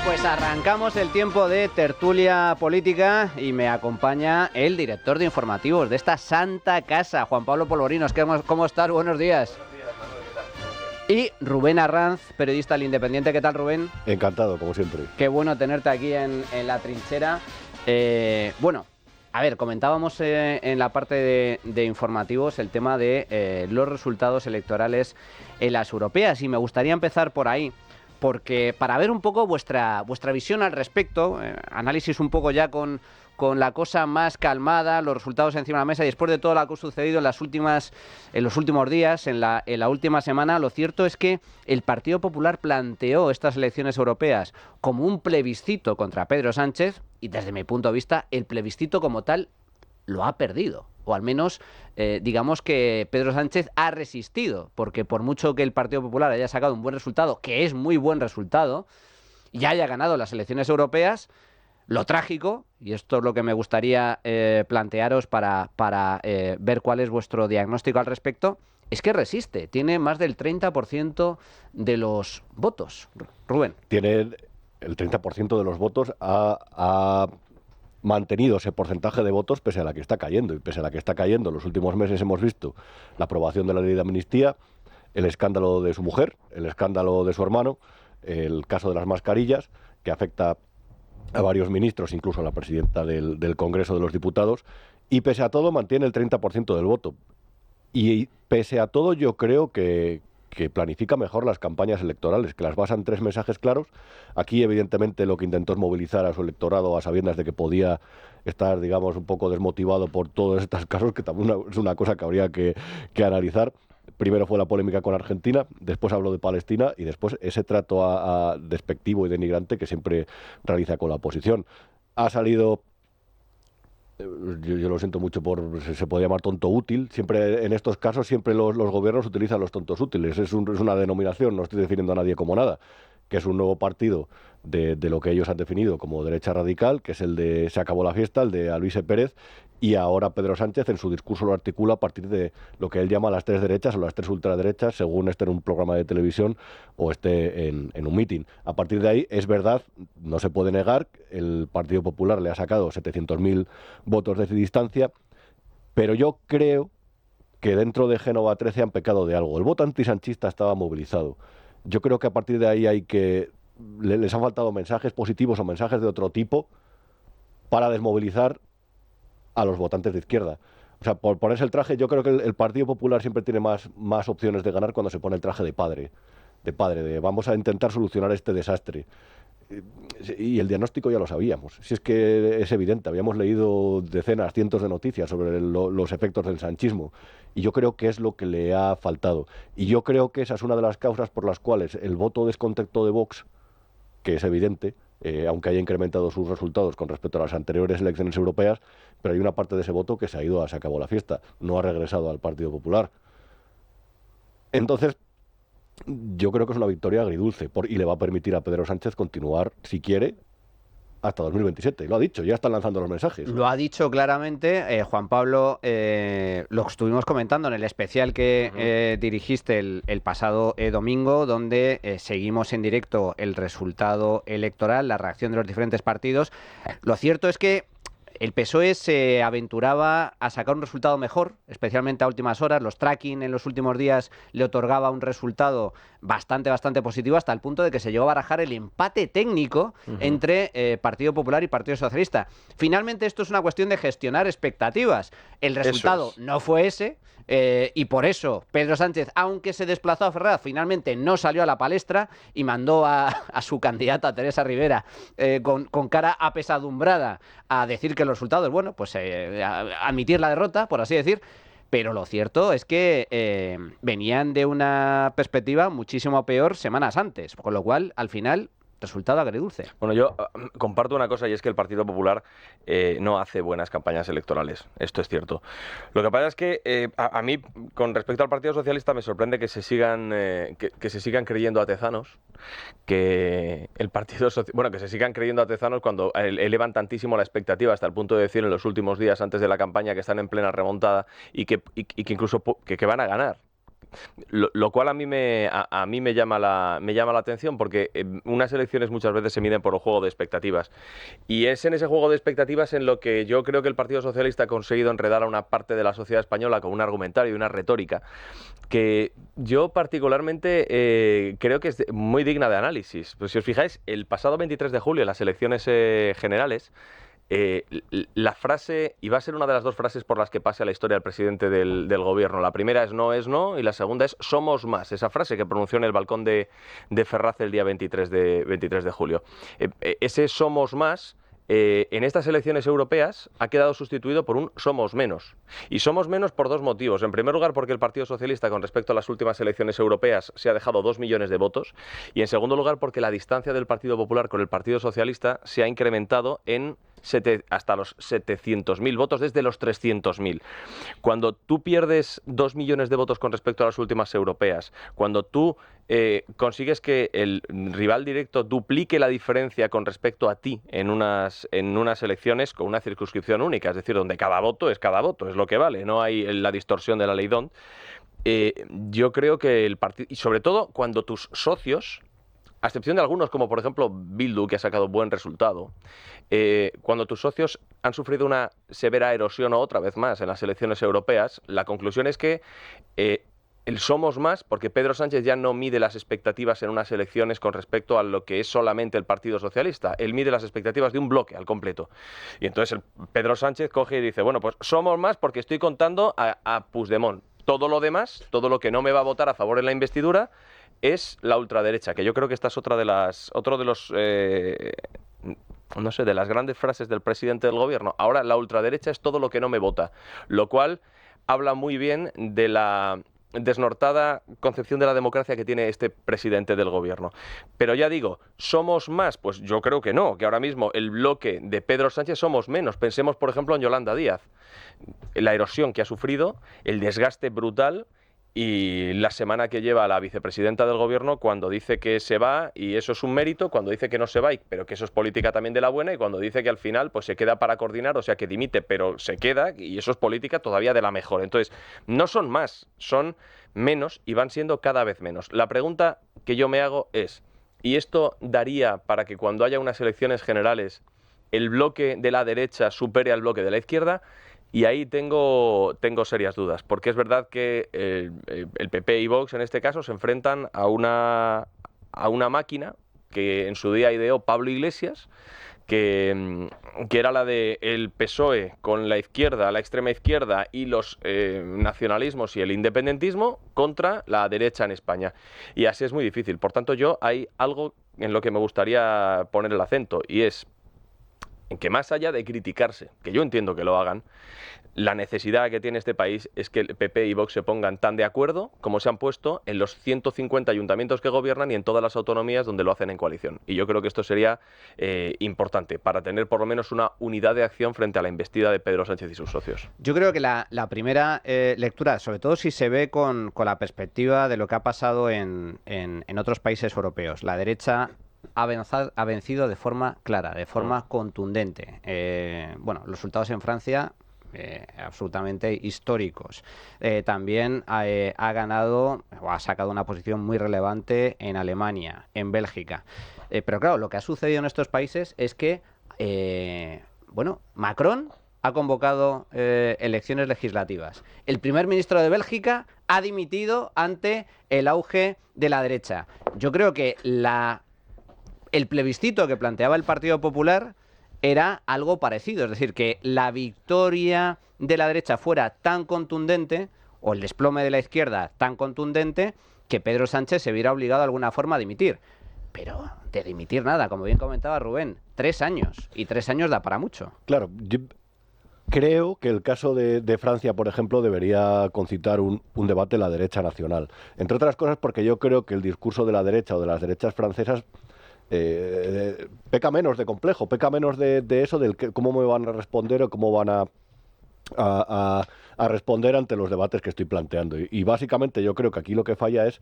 Pues arrancamos el tiempo de tertulia política y me acompaña el director de informativos de esta santa casa, Juan Pablo Polvorinos. ¿Cómo estás? Buenos días. Y Rubén Arranz, periodista del Independiente. ¿Qué tal, Rubén? Encantado, como siempre. Qué bueno tenerte aquí en la trinchera. Bueno, a ver, comentábamos en la parte de informativos el tema de los resultados electorales en las europeas y me gustaría empezar por ahí. Porque para ver un poco vuestra visión al respecto, análisis un poco ya con la cosa más calmada, los resultados encima de la mesa y después de todo lo que ha sucedido en los últimos días, en la última semana, lo cierto es que el Partido Popular planteó estas elecciones europeas como un plebiscito contra Pedro Sánchez y desde mi punto de vista el plebiscito como tal lo ha perdido. O al menos, digamos que Pedro Sánchez ha resistido, porque por mucho que el Partido Popular haya sacado un buen resultado, que es muy buen resultado, y haya ganado las elecciones europeas, lo trágico, y esto es lo que me gustaría plantearos para ver cuál es vuestro diagnóstico al respecto, es que resiste, tiene más del 30% de los votos. Rubén. Tiene el 30% de los votos, ha mantenido ese porcentaje de votos pese a la que está cayendo. Y pese a la que está cayendo, en los últimos meses hemos visto la aprobación de la ley de amnistía, el escándalo de su mujer, el escándalo de su hermano, el caso de las mascarillas, que afecta a varios ministros, incluso a la presidenta del Congreso de los Diputados, y pese a todo mantiene el 30% del voto. Y pese a todo yo creo que planifica mejor las campañas electorales, que las basa en 3 mensajes claros. Aquí, evidentemente, lo que intentó es movilizar a su electorado a sabiendas de que podía estar, digamos, un poco desmotivado por todos estos casos, que también es una cosa que habría que analizar. Primero fue la polémica con Argentina, después habló de Palestina y después ese trato despectivo y denigrante que siempre realiza con la oposición. Ha salido... Yo lo siento mucho se puede llamar tonto útil. Siempre en estos casos siempre los gobiernos utilizan los tontos útiles. Es una denominación, no estoy definiendo a nadie como nada, que es un nuevo partido de lo que ellos han definido como derecha radical, que es el de Se acabó la fiesta, el de Aloyse Pérez, y ahora Pedro Sánchez en su discurso lo articula a partir de lo que él llama las 3 derechas o las 3 ultraderechas, según esté en un programa de televisión o esté en un mitin. A partir de ahí, es verdad, no se puede negar, el Partido Popular le ha sacado 700.000 votos de distancia, pero yo creo que dentro de Génova 13 han pecado de algo. El voto antisanchista estaba movilizado. Yo creo que a partir de ahí les han faltado mensajes positivos o mensajes de otro tipo para desmovilizar a los votantes de izquierda. O sea, por ponerse el traje, yo creo que el Partido Popular siempre tiene más opciones de ganar cuando se pone el traje de padre, de vamos a intentar solucionar este desastre. Y el diagnóstico ya lo sabíamos. Si es que es evidente, habíamos leído decenas, cientos de noticias sobre los efectos del sanchismo. Y yo creo que es lo que le ha faltado. Y yo creo que esa es una de las causas por las cuales el voto descontento de Vox, que es evidente, aunque haya incrementado sus resultados con respecto a las anteriores elecciones europeas, pero hay una parte de ese voto que se acabó la fiesta, no ha regresado al Partido Popular. Entonces, yo creo que es una victoria agridulce y le va a permitir a Pedro Sánchez continuar, si quiere, hasta 2027. Lo ha dicho, ya están lanzando los mensajes. Lo ha dicho claramente, Juan Pablo, lo estuvimos comentando en el especial que dirigiste el pasado domingo, donde seguimos en directo el resultado electoral, la reacción de los diferentes partidos. Lo cierto es que el PSOE se aventuraba a sacar un resultado mejor, especialmente a últimas horas. Los tracking en los últimos días le otorgaba un resultado bastante positivo, hasta el punto de que se llegó a barajar el empate técnico entre Partido Popular y Partido Socialista. Finalmente esto es una cuestión de gestionar expectativas. El resultado no fue ese, y por eso Pedro Sánchez, aunque se desplazó a Ferraz, finalmente no salió a la palestra y mandó a su candidata Teresa Rivera con cara apesadumbrada a decir que los resultados, bueno, pues admitir la derrota, por así decir. Pero lo cierto es que venían de una perspectiva muchísimo peor semanas antes, con lo cual, al final, resultado agridulce. Bueno, yo comparto una cosa, y es que el Partido Popular no hace buenas campañas electorales. Esto es cierto. Lo que pasa es que a mí, con respecto al Partido Socialista, me sorprende que se sigan creyendo atezanos, que el Partido que se sigan creyendo atezanos cuando elevan tantísimo la expectativa hasta el punto de decir en los últimos días antes de la campaña que están en plena remontada y que incluso que van a ganar. Lo cual a mí me llama la atención, porque unas elecciones muchas veces se miden por un juego de expectativas. Y es en ese juego de expectativas en lo que yo creo que el Partido Socialista ha conseguido enredar a una parte de la sociedad española con un argumentario y una retórica que yo particularmente creo que es muy digna de análisis. Pues si os fijáis, el pasado 23 de julio, en las elecciones generales, la frase, y va a ser una de las dos frases por las que pase a la historia el presidente del gobierno. La primera es no, y la segunda es somos más. Esa frase que pronunció en el balcón de Ferraz el día 23 de julio. Ese somos más, en estas elecciones europeas ha quedado sustituido por un somos menos. Y somos menos por dos motivos. En primer lugar, porque el Partido Socialista, con respecto a las últimas elecciones europeas, se ha dejado 2 millones de votos. Y en segundo lugar, porque la distancia del Partido Popular con el Partido Socialista se ha incrementado hasta los 700.000 votos, desde los 300.000. Cuando tú pierdes 2 millones de votos con respecto a las últimas europeas, cuando tú consigues que el rival directo duplique la diferencia con respecto a ti en unas elecciones con una circunscripción única, es decir, donde cada voto, es lo que vale, no hay la distorsión de la ley D'Hondt, yo creo que el partido, y sobre todo cuando tus socios, a excepción de algunos, como por ejemplo Bildu, que ha sacado buen resultado, cuando tus socios han sufrido una severa erosión otra vez más en las elecciones europeas, la conclusión es que el somos más, porque Pedro Sánchez ya no mide las expectativas en unas elecciones con respecto a lo que es solamente el Partido Socialista. Él mide las expectativas de un bloque al completo. Y entonces Pedro Sánchez coge y dice, bueno, pues somos más porque estoy contando a Puigdemont. Todo lo demás, todo lo que no me va a votar a favor en la investidura, es la ultraderecha, que yo creo que esta es otro de las grandes frases del presidente del gobierno. Ahora, la ultraderecha es todo lo que no me vota, lo cual habla muy bien de la desnortada concepción de la democracia que tiene este presidente del gobierno. Pero ya digo, ¿somos más? Pues yo creo que no, que ahora mismo el bloque de Pedro Sánchez somos menos. Pensemos, por ejemplo, en Yolanda Díaz. La erosión que ha sufrido, el desgaste brutal y la semana que lleva la vicepresidenta del gobierno cuando dice que se va y eso es un mérito, cuando dice que no se va, pero que eso es política también de la buena, y cuando dice que al final pues se queda para coordinar, o sea que dimite, pero se queda, y eso es política todavía de la mejor. Entonces, no son más, son menos y van siendo cada vez menos. La pregunta que yo me hago es, ¿y esto daría para que cuando haya unas elecciones generales el bloque de la derecha supere al bloque de la izquierda? Y ahí tengo serias dudas, porque es verdad que el PP y Vox en este caso se enfrentan a una máquina que en su día ideó Pablo Iglesias, que era la de el PSOE con la izquierda, la extrema izquierda y los nacionalismos y el independentismo contra la derecha en España. Y así es muy difícil. Por tanto, hay algo en lo que me gustaría poner el acento, y es en que más allá de criticarse, que yo entiendo que lo hagan, la necesidad que tiene este país es que el PP y Vox se pongan tan de acuerdo como se han puesto en los 150 ayuntamientos que gobiernan y en todas las autonomías donde lo hacen en coalición. Y yo creo que esto sería importante para tener por lo menos una unidad de acción frente a la embestida de Pedro Sánchez y sus socios. Yo creo que la primera lectura, sobre todo si se ve con la perspectiva de lo que ha pasado en otros países europeos, la derecha ha vencido de forma clara, de forma contundente. Los resultados en Francia absolutamente históricos. También ha ganado o ha sacado una posición muy relevante en Alemania, en Bélgica. Pero claro, lo que ha sucedido en estos países es que Macron ha convocado elecciones legislativas. El primer ministro de Bélgica ha dimitido ante el auge de la derecha. Yo creo que el plebiscito que planteaba el Partido Popular era algo parecido, es decir, que la victoria de la derecha fuera tan contundente, o el desplome de la izquierda tan contundente, que Pedro Sánchez se viera obligado de alguna forma a dimitir. Pero de dimitir nada, como bien comentaba Rubén, 3 años, y 3 años da para mucho. Claro, yo creo que el caso de Francia, por ejemplo, debería concitar un debate en la derecha nacional. Entre otras cosas porque yo creo que el discurso de la derecha o de las derechas francesas peca menos de complejo, peca menos de eso, del cómo me van a responder o cómo van a responder ante los debates que estoy planteando. Y básicamente yo creo que aquí lo que falla es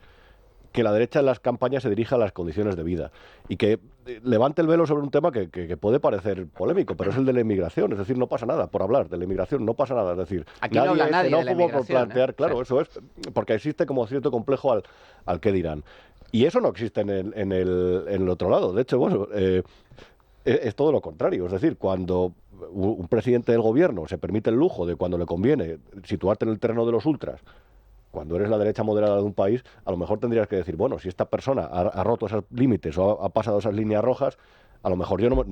que la derecha en las campañas se dirija a las condiciones de vida y que levante el velo sobre un tema que puede parecer polémico, pero es el de la inmigración. Es decir, no pasa nada por hablar de la inmigración, no pasa nada. Es decir, aquí no habla nadie de la inmigración, por plantear, claro, sí. Eso es, porque existe como cierto complejo al qué dirán. Y eso no existe en el otro lado. De hecho, bueno, es todo lo contrario. Es decir, cuando un presidente del gobierno se permite el lujo de, cuando le conviene, situarte en el terreno de los ultras, cuando eres la derecha moderada de un país, a lo mejor tendrías que decir, bueno, si esta persona ha roto esos límites o ha pasado esas líneas rojas, a lo mejor yo no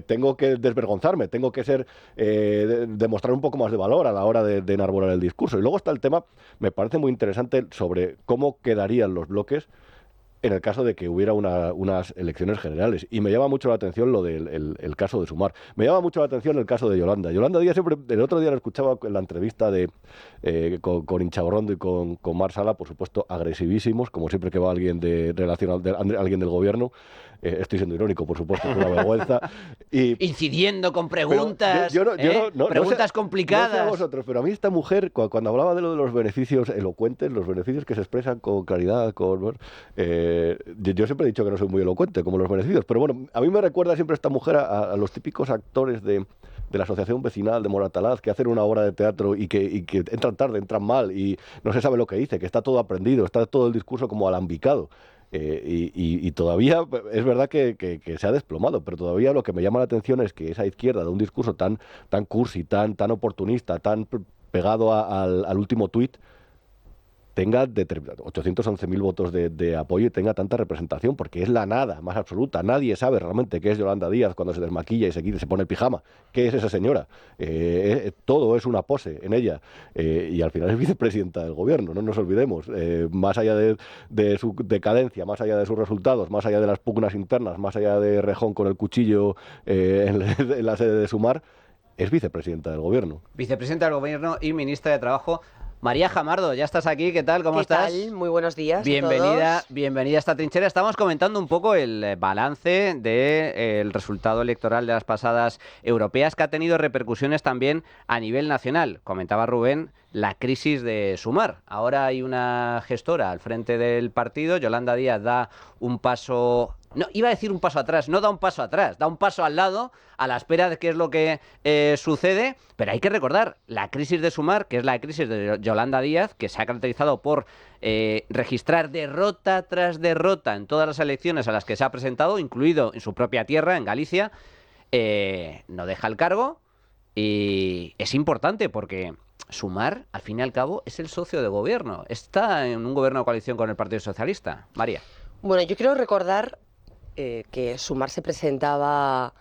tengo que desvergonzarme, tengo que demostrar un poco más de valor a la hora de enarbolar el discurso. Y luego está el tema, me parece muy interesante, sobre cómo quedarían los bloques en el caso de que hubiera unas elecciones generales. Y me llama mucho la atención lo del el caso de Sumar. Me llama mucho la atención el caso de Yolanda. Yolanda Díaz, siempre, el otro día la escuchaba en la entrevista con Inchaurrondo y con Mar Sala, por supuesto, agresivísimos, como siempre que va alguien alguien del gobierno. Estoy siendo irónico, por supuesto, es una vergüenza. Incidiendo con preguntas, preguntas complicadas. No sé a vosotros, pero a mí esta mujer, cuando hablaba de lo de los beneficios elocuentes, los beneficios que se expresan con claridad, yo siempre he dicho que no soy muy elocuente, como los beneficios, pero bueno, a mí me recuerda siempre esta mujer a los típicos actores de la asociación vecinal de Moratalaz, que hacen una obra de teatro y que entran tarde, entran mal, y no se sabe lo que dice, que está todo aprendido, está todo el discurso como alambicado. Y todavía es verdad que se ha desplomado, pero todavía lo que me llama la atención es que esa izquierda de un discurso tan cursi, tan oportunista, tan pegado al último tuit, tenga 811.000 votos de apoyo y tenga tanta representación, porque es la nada más absoluta. Nadie sabe realmente qué es Yolanda Díaz cuando se desmaquilla y se pone el pijama. ¿Qué es esa señora? Todo es una pose en ella. Y al final es vicepresidenta del gobierno, no nos olvidemos. Más allá de su decadencia, más allá de sus resultados, más allá de las pugnas internas, más allá de Rejón con el cuchillo en la sede de Sumar, es vicepresidenta del gobierno. Vicepresidenta del gobierno y ministra de Trabajo. María Jamardo, ya estás aquí, ¿qué tal? ¿Cómo estás? ¿Qué tal? Muy buenos días Bienvenida, a todos. Bienvenida a esta trinchera. Estamos comentando un poco el balance del resultado electoral de las pasadas europeas, que ha tenido repercusiones también a nivel nacional. Comentaba Rubén la crisis de Sumar. Ahora hay una gestora al frente del partido, Yolanda Díaz da un paso... No, iba a decir un paso atrás, no da un paso atrás, da un paso al lado, a la espera de qué es lo que sucede, pero hay que recordar, la crisis de Sumar, que es la crisis de Yolanda Díaz, que se ha caracterizado por registrar derrota tras derrota en todas las elecciones a las que se ha presentado, incluido en su propia tierra, en Galicia, no deja el cargo y es importante porque Sumar, al fin y al cabo, es el socio de gobierno, está en un gobierno de coalición con el Partido Socialista. María. Bueno, yo quiero recordar que Sumar se presentaba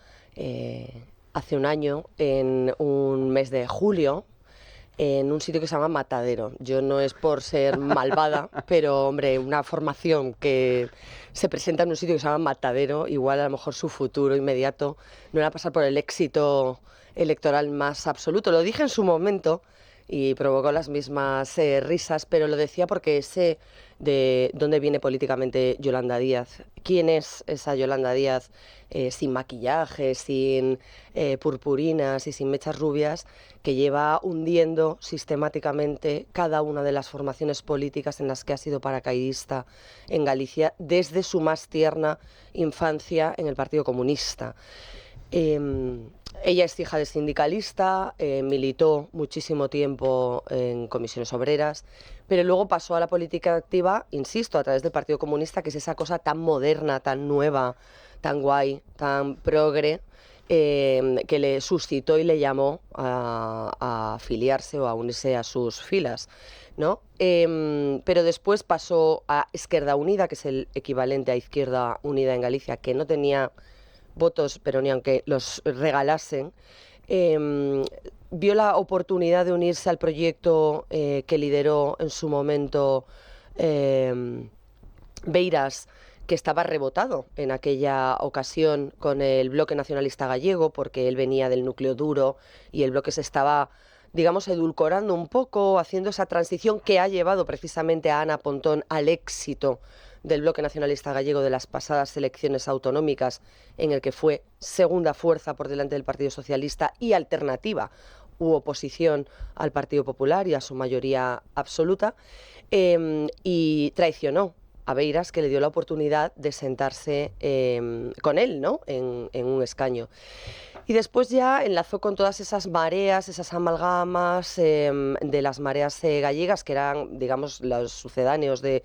hace un año, en un mes de julio, en un sitio que se llama Matadero. Yo no es por ser malvada, pero hombre, una formación que se presenta en un sitio que se llama Matadero, igual a lo mejor su futuro inmediato no era pasar por el éxito electoral más absoluto. Lo dije en su momento y provocó las mismas risas, pero lo decía porque sé de dónde viene políticamente Yolanda Díaz. ¿Quién es esa Yolanda Díaz sin maquillaje, sin purpurinas y sin mechas rubias, que lleva hundiendo sistemáticamente cada una de las formaciones políticas en las que ha sido paracaidista en Galicia desde su más tierna infancia en el Partido Comunista? Ella es hija de sindicalista, militó muchísimo tiempo en comisiones obreras, pero luego pasó a la política activa, insisto, a través del Partido Comunista, que es esa cosa tan moderna, tan nueva, tan guay, tan progre, que le suscitó y le llamó a afiliarse o a unirse a sus filas, ¿no? Pero después pasó a Izquierda Unida, que es el equivalente a Izquierda Unida en Galicia, que no tenía votos, pero ni aunque los regalasen, vio la oportunidad de unirse al proyecto que lideró en su momento Beiras, que estaba rebotado en aquella ocasión con el Bloque Nacionalista Gallego, porque él venía del núcleo duro y el bloque se estaba, digamos, edulcorando un poco, haciendo esa transición que ha llevado precisamente a Ana Pontón al éxito del Bloque Nacionalista Gallego de las pasadas elecciones autonómicas, en el que fue segunda fuerza por delante del Partido Socialista y alternativa u oposición al Partido Popular y a su mayoría absoluta, y traicionó a Beiras, que le dio la oportunidad de sentarse con él, ¿no?, en un escaño. Y después ya enlazó con todas esas mareas, esas amalgamas de las mareas gallegas, que eran, digamos, los sucedáneos de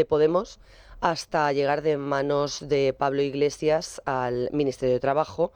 Podemos, hasta llegar de manos de Pablo Iglesias al Ministerio de Trabajo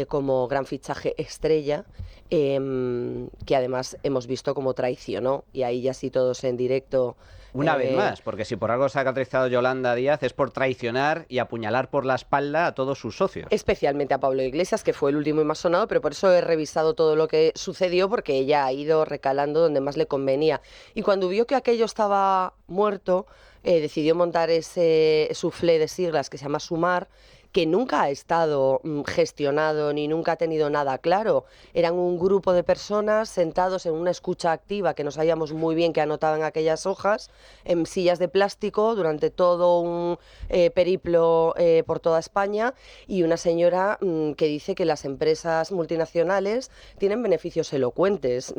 como gran fichaje estrella, que además hemos visto como traicionó, y ahí ya sí todos en directo. Una vez más, porque si por algo se ha caracterizado Yolanda Díaz es por traicionar y apuñalar por la espalda a todos sus socios. Especialmente a Pablo Iglesias, que fue el último y más sonado, pero por eso he revisado todo lo que sucedió, porque ella ha ido recalando donde más le convenía. Y cuando vio que aquello estaba muerto, decidió montar ese soufflé de siglas que se llama Sumar, que nunca ha estado gestionado ni nunca ha tenido nada claro. Eran un grupo de personas sentados en una escucha activa, que no sabíamos muy bien qué anotaban aquellas hojas, en sillas de plástico durante todo un periplo por toda España, y una señora que dice que las empresas multinacionales tienen beneficios elocuentes.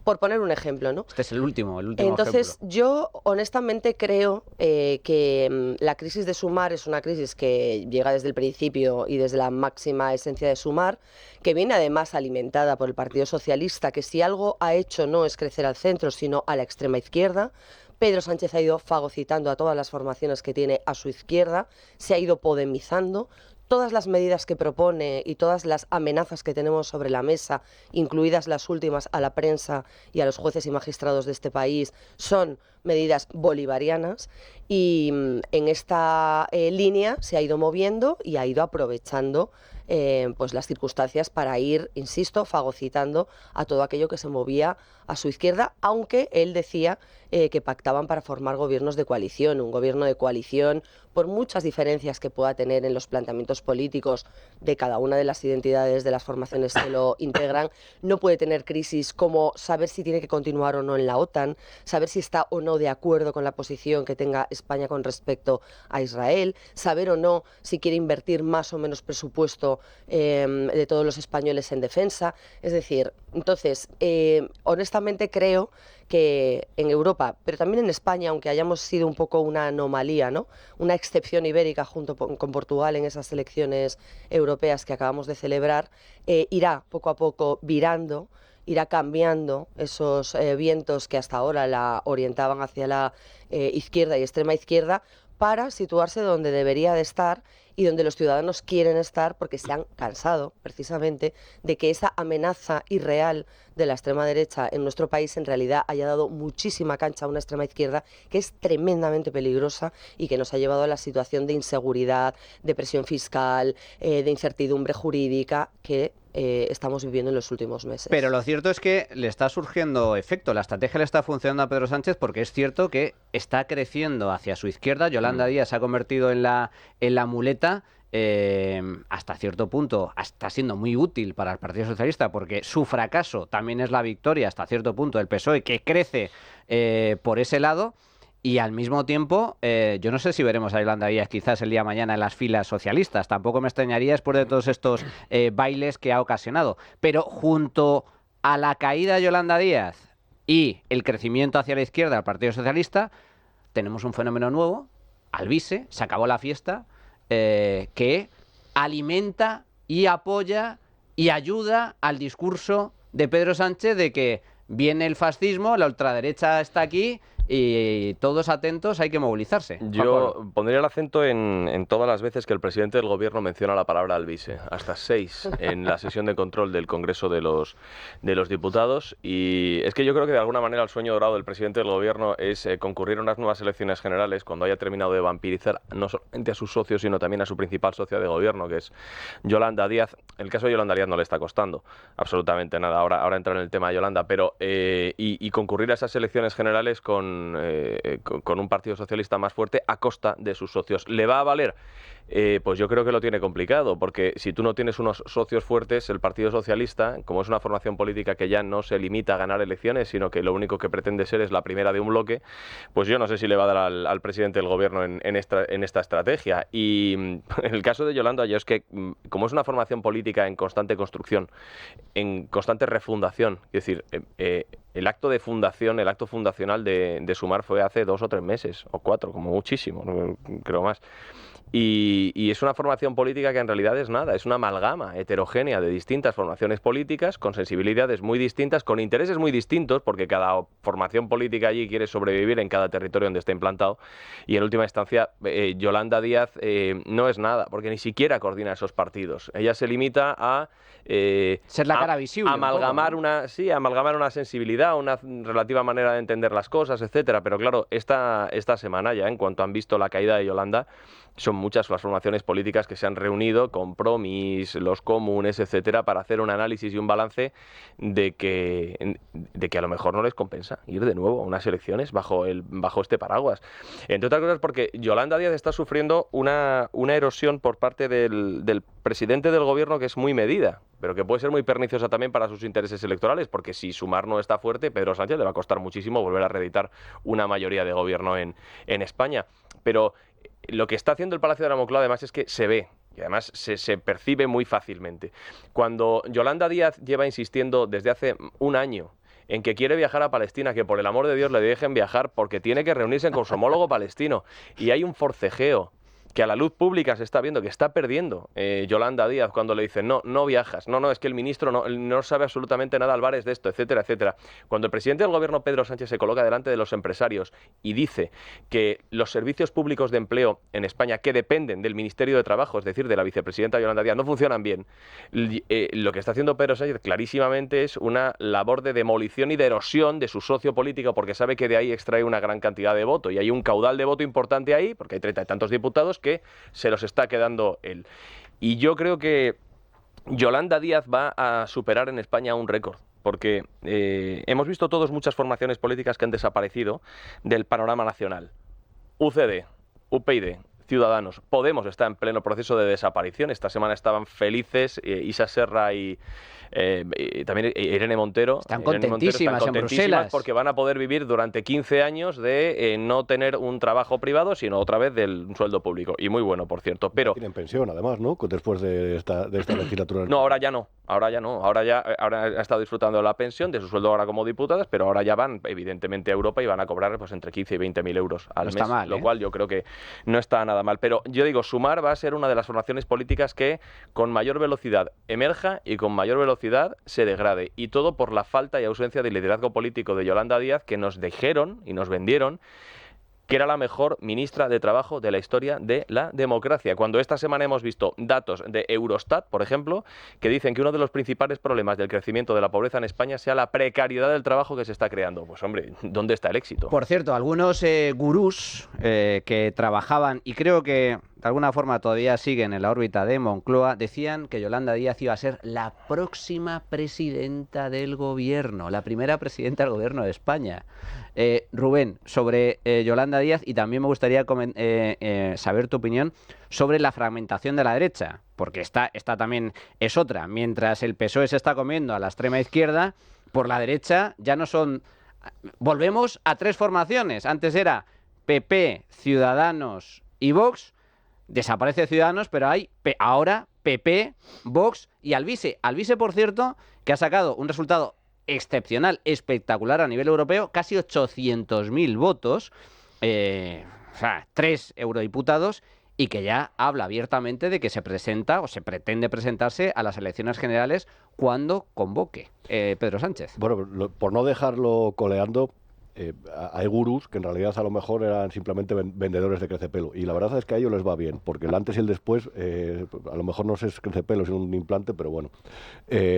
Por poner un ejemplo, ¿no? Este es el último Entonces, ejemplo. yo honestamente creo que la crisis de Sumar es una crisis que llega desde el principio y desde la máxima esencia de Sumar, que viene además alimentada por el Partido Socialista, que si algo ha hecho no es crecer al centro, sino a la extrema izquierda. Pedro Sánchez ha ido fagocitando a todas las formaciones que tiene a su izquierda, se ha ido podemizando. Todas las medidas que propone y todas las amenazas que tenemos sobre la mesa, incluidas las últimas a la prensa y a los jueces y magistrados de este país, son medidas bolivarianas, y en esta línea se ha ido moviendo y ha ido aprovechando pues las circunstancias para ir, insisto, fagocitando a todo aquello que se movía a su izquierda, aunque él decía que pactaban para formar gobiernos de coalición. Un gobierno de coalición, por muchas diferencias que pueda tener en los planteamientos políticos de cada una de las identidades de las formaciones que lo integran, no puede tener crisis como saber si tiene que continuar o no en la OTAN, saber si está o no de acuerdo con la posición que tenga España con respecto a Israel, saber o no si quiere invertir más o menos presupuesto de todos los españoles en defensa. Es decir, entonces, honestamente creo que en Europa, pero también en España, aunque hayamos sido un poco una anomalía, ¿no?, una excepción ibérica junto con Portugal en esas elecciones europeas que acabamos de celebrar, irá poco a poco virando, irá cambiando esos vientos que hasta ahora la orientaban hacia la izquierda y extrema izquierda, para situarse donde debería de estar y donde los ciudadanos quieren estar, porque se han cansado precisamente de que esa amenaza irreal de la extrema derecha en nuestro país en realidad haya dado muchísima cancha a una extrema izquierda que es tremendamente peligrosa y que nos ha llevado a la situación de inseguridad, de presión fiscal, de incertidumbre jurídica que estamos viviendo en los últimos meses. Pero lo cierto es que le está surgiendo efecto, la estrategia le está funcionando a Pedro Sánchez, porque es cierto que está creciendo hacia su izquierda. Yolanda Díaz se ha convertido en la muleta. Hasta cierto punto está siendo muy útil para el Partido Socialista, porque su fracaso también es la victoria hasta cierto punto del PSOE, que crece por ese lado. Y al mismo tiempo, yo no sé si veremos a Yolanda Díaz quizás el día de mañana en las filas socialistas. Tampoco me extrañaría después de todos estos bailes que ha ocasionado. Pero junto a la caída de Yolanda Díaz y el crecimiento hacia la izquierda del Partido Socialista, tenemos un fenómeno nuevo, Alvise, se acabó la fiesta, que alimenta y apoya y ayuda al discurso de Pedro Sánchez de que viene el fascismo, la ultraderecha está aquí y todos atentos, hay que movilizarse. Yo pondría el acento en todas las veces que el presidente del gobierno menciona la palabra Alvise, hasta 6 en la sesión de control del Congreso de los Diputados, y es que yo creo que de alguna manera el sueño dorado del presidente del gobierno es concurrir a unas nuevas elecciones generales cuando haya terminado de vampirizar no solamente a sus socios, sino también a su principal socia de gobierno, que es Yolanda Díaz. El caso de Yolanda Díaz no le está costando absolutamente nada, ahora entrar en el tema de Yolanda, pero y concurrir a esas elecciones generales con un Partido Socialista más fuerte a costa de sus socios. ¿Le va a valer? pues yo creo que lo tiene complicado, porque si tú no tienes unos socios fuertes, el Partido Socialista, como es una formación política que ya no se limita a ganar elecciones, sino que lo único que pretende ser es la primera de un bloque, pues yo no sé si le va a dar al presidente del gobierno en esta estrategia. Y en el caso de Yolanda, yo es que, como es una formación política en constante construcción, en constante refundación, es decir, el acto de fundación, el acto fundacional de Sumar fue hace 2 o 3 meses, o 4, como muchísimo, no creo más. Y es una formación política que en realidad es nada, es una amalgama heterogénea de distintas formaciones políticas, con sensibilidades muy distintas, con intereses muy distintos, porque cada formación política allí quiere sobrevivir en cada territorio donde esté implantado. Y en última instancia, Yolanda Díaz no es nada, porque ni siquiera coordina esos partidos. Ella se limita a ser la cara visible. Amalgamar una sensibilidad, una relativa manera de entender las cosas, etcétera. Pero claro, esta semana ya, en cuanto han visto la caída de Yolanda, son muchas las formaciones políticas que se han reunido, Compromís, los comunes, etcétera, para hacer un análisis y un balance de que a lo mejor no les compensa ir de nuevo a unas elecciones bajo este paraguas. Entre otras cosas porque Yolanda Díaz está sufriendo una erosión por parte del presidente del gobierno que es muy medida, pero que puede ser muy perniciosa también para sus intereses electorales, porque si Sumar no está fuerte, Pedro Sánchez le va a costar muchísimo volver a reeditar una mayoría de gobierno en España. Pero lo que está haciendo el Palacio de la Moncloa además es que se ve, y además se percibe muy fácilmente. Cuando Yolanda Díaz lleva insistiendo desde hace un año en que quiere viajar a Palestina, que por el amor de Dios le dejen viajar porque tiene que reunirse con su homólogo palestino, y hay un forcejeo que a la luz pública se está viendo, que está perdiendo Yolanda Díaz cuando le dicen no viajas, no, es que el ministro no sabe absolutamente nada, Álvarez, de esto, etcétera, etcétera. Cuando el presidente del gobierno, Pedro Sánchez, se coloca delante de los empresarios y dice que los servicios públicos de empleo en España, que dependen del Ministerio de Trabajo, es decir, de la vicepresidenta Yolanda Díaz, no funcionan bien, lo que está haciendo Pedro Sánchez clarísimamente es una labor de demolición y de erosión de su socio político, porque sabe que de ahí extrae una gran cantidad de voto, y hay un caudal de voto importante ahí, porque hay 30 y tantos diputados que se los está quedando él. Y yo creo que Yolanda Díaz va a superar en España un récord, porque hemos visto todos muchas formaciones políticas que han desaparecido del panorama nacional. UCD, UPyD, Ciudadanos, Podemos está en pleno proceso de desaparición. Esta semana estaban felices Isa Serra y también Irene Montero. Están contentísimas en Bruselas. Porque van a poder vivir durante 15 años de no tener un trabajo privado, sino otra vez un sueldo público. Y muy bueno, por cierto. Pero tienen pensión, además, ¿no? Después de esta legislatura. No, ahora ya no. Ahora ha estado disfrutando de la pensión, de su sueldo ahora como diputadas, pero ahora ya van, evidentemente, a Europa y van a cobrar pues entre 15 y 20.000 euros al mes. Está mal, lo cual yo creo que no está nada mal. Pero yo digo, Sumar va a ser una de las formaciones políticas que con mayor velocidad emerja y con mayor velocidad se degrade. Y todo por la falta y ausencia de liderazgo político de Yolanda Díaz, que nos dijeron y nos vendieron que era la mejor ministra de Trabajo de la historia de la democracia. Cuando esta semana hemos visto datos de Eurostat, por ejemplo, que dicen que uno de los principales problemas del crecimiento de la pobreza en España sea la precariedad del trabajo que se está creando. Pues hombre, ¿dónde está el éxito? Por cierto, algunos gurús que trabajaban, y creo que de alguna forma todavía siguen en la órbita de Moncloa, decían que Yolanda Díaz iba a ser la próxima presidenta del gobierno, la primera presidenta del gobierno de España. Rubén, sobre Yolanda Díaz, y también me gustaría saber tu opinión sobre la fragmentación de la derecha, porque esta también es otra. Mientras el PSOE se está comiendo a la extrema izquierda, por la derecha ya no son... Volvemos a 3 formaciones. Antes era PP, Ciudadanos y Vox. Desaparece Ciudadanos, pero hay ahora PP, Vox y Alvise. Alvise, por cierto, que ha sacado un resultado excepcional, espectacular a nivel europeo, casi 800.000 votos, 3 eurodiputados, y que ya habla abiertamente de que se presenta o se pretende presentarse a las elecciones generales cuando convoque Pedro Sánchez. Bueno, por no dejarlo coleando, hay gurús que en realidad a lo mejor eran simplemente vendedores de crecepelo, y la verdad es que a ellos les va bien, porque el antes y el después a lo mejor no es crecepelo, sino un implante, pero bueno,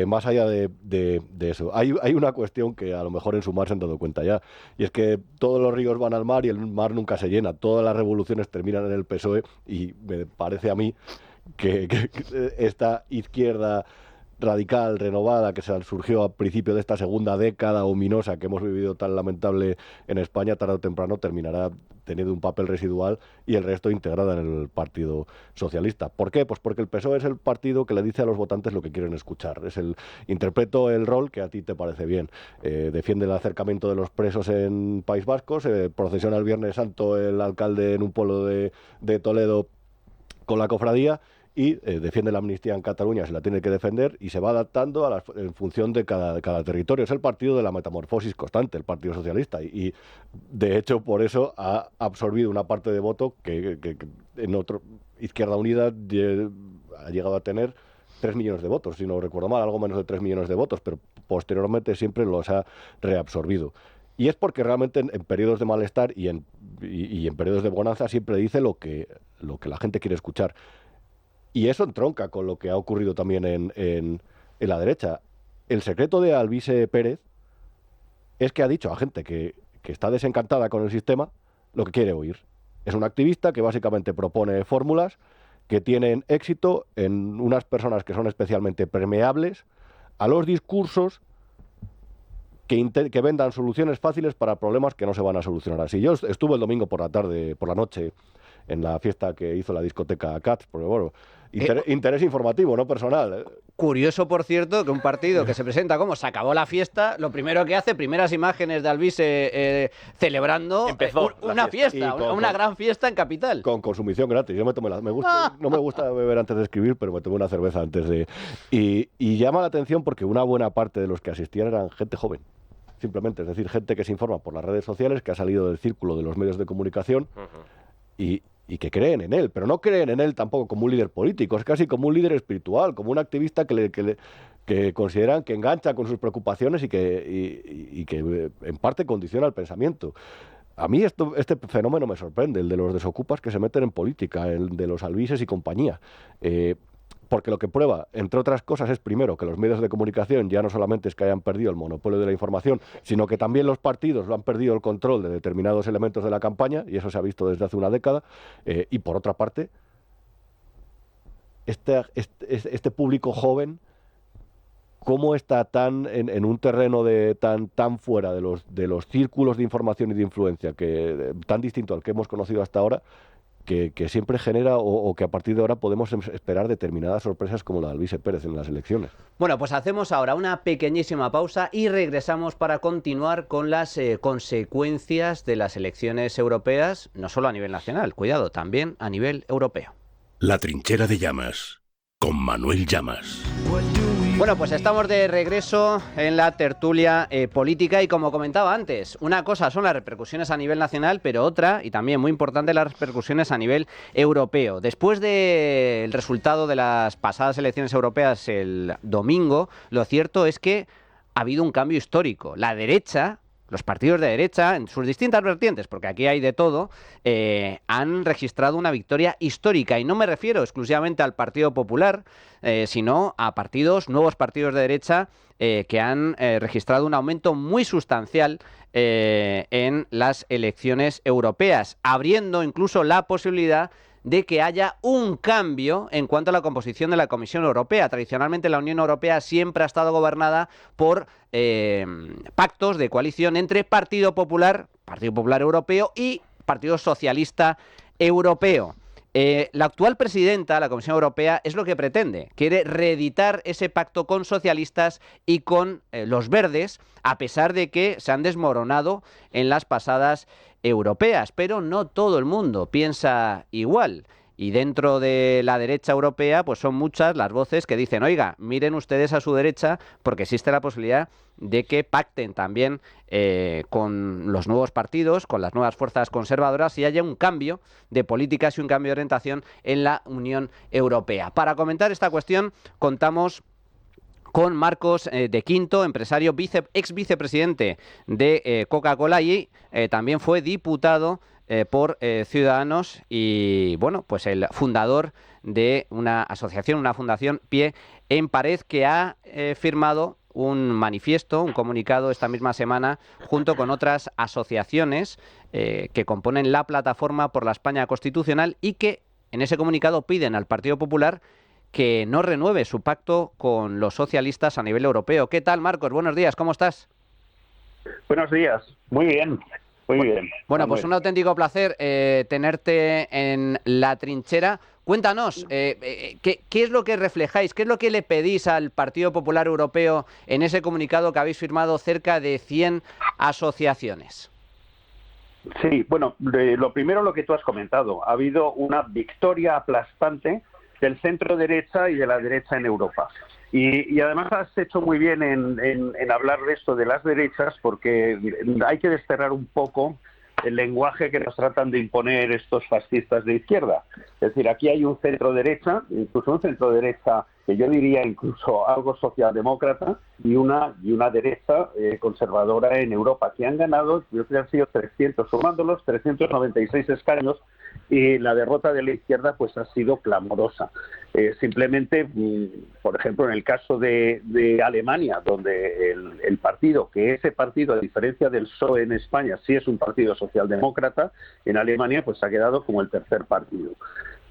más allá de eso, hay una cuestión que a lo mejor en Sumar se han dado cuenta ya, y es que todos los ríos van al mar y el mar nunca se llena, todas las revoluciones terminan en el PSOE, y me parece a mí que esta izquierda radical, renovada, que surgió a principio de esta segunda década ominosa que hemos vivido tan lamentable en España, tarde o temprano terminará teniendo un papel residual y el resto integrada en el Partido Socialista. ¿Por qué? Pues porque el PSOE es el partido que le dice a los votantes lo que quieren escuchar. Interpreto el rol que a ti te parece bien. Defiende el acercamiento de los presos en País Vasco, se procesiona el Viernes Santo el alcalde en un pueblo de Toledo con la cofradía, y defiende la amnistía en Cataluña, se la tiene que defender, y se va adaptando en función de cada territorio. Es el partido de la metamorfosis constante, el Partido Socialista, y de hecho por eso ha absorbido una parte de voto que en otro, Izquierda Unida ha llegado a tener 3 millones de votos, si no recuerdo mal, algo menos de 3 millones de votos, pero posteriormente siempre los ha reabsorbido. Y es porque realmente en periodos de malestar y en periodos de bonanza siempre dice lo que la gente quiere escuchar. Y eso entronca con lo que ha ocurrido también en la derecha. El secreto de Alvise Pérez es que ha dicho a gente que está desencantada con el sistema lo que quiere oír. Es un activista que básicamente propone fórmulas que tienen éxito en unas personas que son especialmente permeables a los discursos que vendan soluciones fáciles para problemas que no se van a solucionar así. Yo estuve el domingo por la noche, en la fiesta que hizo la discoteca Cats, porque bueno, interés informativo, no personal. Curioso, por cierto, que un partido que se presenta como se acabó la fiesta, lo primero que hace, primeras imágenes de Alvise celebrando una fiesta, una gran fiesta en Capital. Con consumición gratis. Yo me tomé no me gusta beber antes de escribir, pero me tomé una cerveza antes de... Y llama la atención porque una buena parte de los que asistían eran gente joven. Simplemente, es decir, gente que se informa por las redes sociales, que ha salido del círculo de los medios de comunicación y que creen en él, pero no creen en él tampoco como un líder político, es casi como un líder espiritual, como un activista que consideran que engancha con sus preocupaciones y que en parte condiciona el pensamiento. A mí este fenómeno me sorprende, el de los desocupas que se meten en política, el de los Alvises y compañía. Porque lo que prueba, entre otras cosas, es primero que los medios de comunicación ya no solamente es que hayan perdido el monopolio de la información, sino que también los partidos lo han perdido el control de determinados elementos de la campaña, y eso se ha visto desde hace una década. Y por otra parte, este público joven, ¿cómo está tan en un terreno tan fuera de los círculos de información y de influencia, tan distinto al que hemos conocido hasta ahora, que siempre genera o que a partir de ahora podemos esperar determinadas sorpresas como la de Alvise Pérez en las elecciones? Bueno, pues hacemos ahora una pequeñísima pausa y regresamos para continuar con las consecuencias de las elecciones europeas, no solo a nivel nacional, cuidado, también a nivel europeo. La trinchera de Llamas, con Manuel Llamas. Bueno, pues estamos de regreso en la tertulia política y como comentaba antes, una cosa son las repercusiones a nivel nacional, pero otra, y también muy importante, las repercusiones a nivel europeo. Después del resultado de las pasadas elecciones europeas el domingo, lo cierto es que ha habido un cambio histórico. La derecha... Los partidos de derecha, en sus distintas vertientes, porque aquí hay de todo, han registrado una victoria histórica. Y no me refiero exclusivamente al Partido Popular, sino a nuevos partidos de derecha que han registrado un aumento muy sustancial en las elecciones europeas, abriendo incluso la posibilidad de que haya un cambio en cuanto a la composición de la Comisión Europea. Tradicionalmente la Unión Europea siempre ha estado gobernada por pactos de coalición entre Partido Popular Europeo y Partido Socialista Europeo. La actual presidenta de la Comisión Europea es lo que pretende. Quiere reeditar ese pacto con socialistas y con los verdes, a pesar de que se han desmoronado en las pasadas europeas. Pero no todo el mundo piensa igual. Y dentro de la derecha europea, pues son muchas las voces que dicen, oiga, miren ustedes a su derecha, porque existe la posibilidad de que pacten también con los nuevos partidos, con las nuevas fuerzas conservadoras, y haya un cambio de políticas y un cambio de orientación en la Unión Europea. Para comentar esta cuestión, contamos con Marcos de Quinto, empresario, ex vicepresidente de Coca-Cola y también fue diputado por Ciudadanos y, bueno, pues el fundador de una asociación, una fundación, Pie en Pared, que ha firmado un manifiesto, un comunicado esta misma semana, junto con otras asociaciones que componen la Plataforma por la España Constitucional y que en ese comunicado piden al Partido Popular que no renueve su pacto con los socialistas a nivel europeo. ¿Qué tal, Marcos? Buenos días, ¿cómo estás? Buenos días, muy bien. Muy bien. Bueno, pues un auténtico placer tenerte en la trinchera. Cuéntanos, ¿qué es lo que reflejáis? ¿Qué es lo que le pedís al Partido Popular Europeo en ese comunicado que habéis firmado cerca de 100 asociaciones? Sí, bueno, lo primero lo que tú has comentado. Ha habido una victoria aplastante del centro derecha y de la derecha en Europa. Y además has hecho muy bien en hablar de esto de las derechas, porque hay que desterrar un poco el lenguaje que nos tratan de imponer estos fascistas de izquierda. Es decir, aquí hay un centro derecha, incluso un centro derecha que yo diría incluso algo socialdemócrata, y una derecha conservadora en Europa, que han ganado, yo creo que han sido 300, sumándolos, 396 escaños, y la derrota de la izquierda pues ha sido clamorosa. Simplemente, por ejemplo, en el caso de Alemania, donde el partido, que ese partido, a diferencia del PSOE en España, sí es un partido socialdemócrata, en Alemania pues ha quedado como el tercer partido.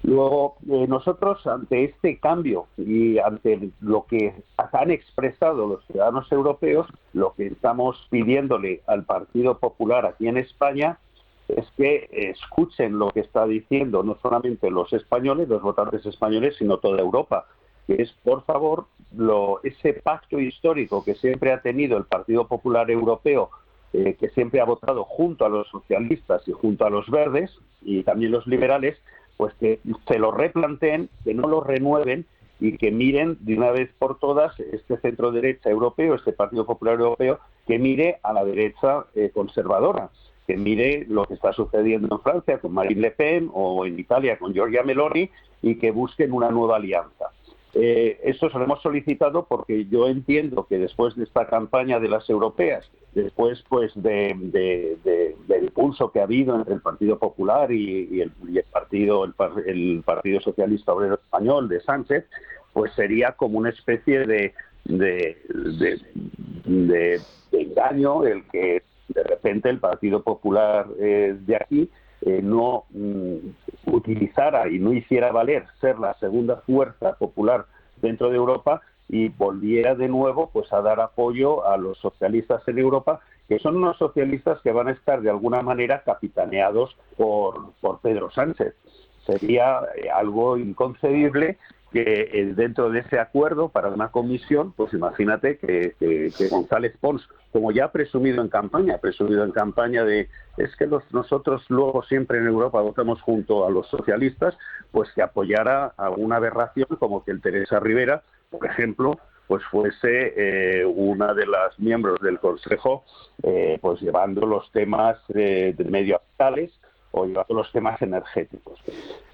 Luego, nosotros, ante este cambio y ante lo que han expresado los ciudadanos europeos, lo que estamos pidiéndole al Partido Popular aquí en España es que escuchen lo que está diciendo no solamente los españoles, los votantes españoles, sino toda Europa, que es, por favor, ese pacto histórico que siempre ha tenido el Partido Popular Europeo, que siempre ha votado junto a los socialistas y junto a los verdes y también los liberales, pues que se lo replanteen, que no lo renueven y que miren de una vez por todas este centro derecha europeo, este Partido Popular Europeo, que mire a la derecha conservadora, que mire lo que está sucediendo en Francia con Marine Le Pen o en Italia con Giorgia Meloni y que busquen una nueva alianza. Eso se lo hemos solicitado porque yo entiendo que después de esta campaña de las europeas, después pues del impulso que ha habido entre el Partido Popular y el Partido Socialista Obrero Español de Sánchez, pues sería como una especie de engaño el que de repente el Partido Popular de aquí no utilizara y no hiciera valer ser la segunda fuerza popular dentro de Europa y volviera de nuevo pues a dar apoyo a los socialistas en Europa, que son unos socialistas que van a estar de alguna manera capitaneados por Pedro Sánchez. Sería algo inconcebible que dentro de ese acuerdo para una comisión, pues imagínate que González Pons, como ya ha presumido en campaña de es que nosotros luego siempre en Europa votamos junto a los socialistas, pues que apoyara alguna aberración como que el Teresa Rivera, por ejemplo, pues fuese una de las miembros del Consejo, pues llevando los temas de medioambientales o llevando los temas energéticos.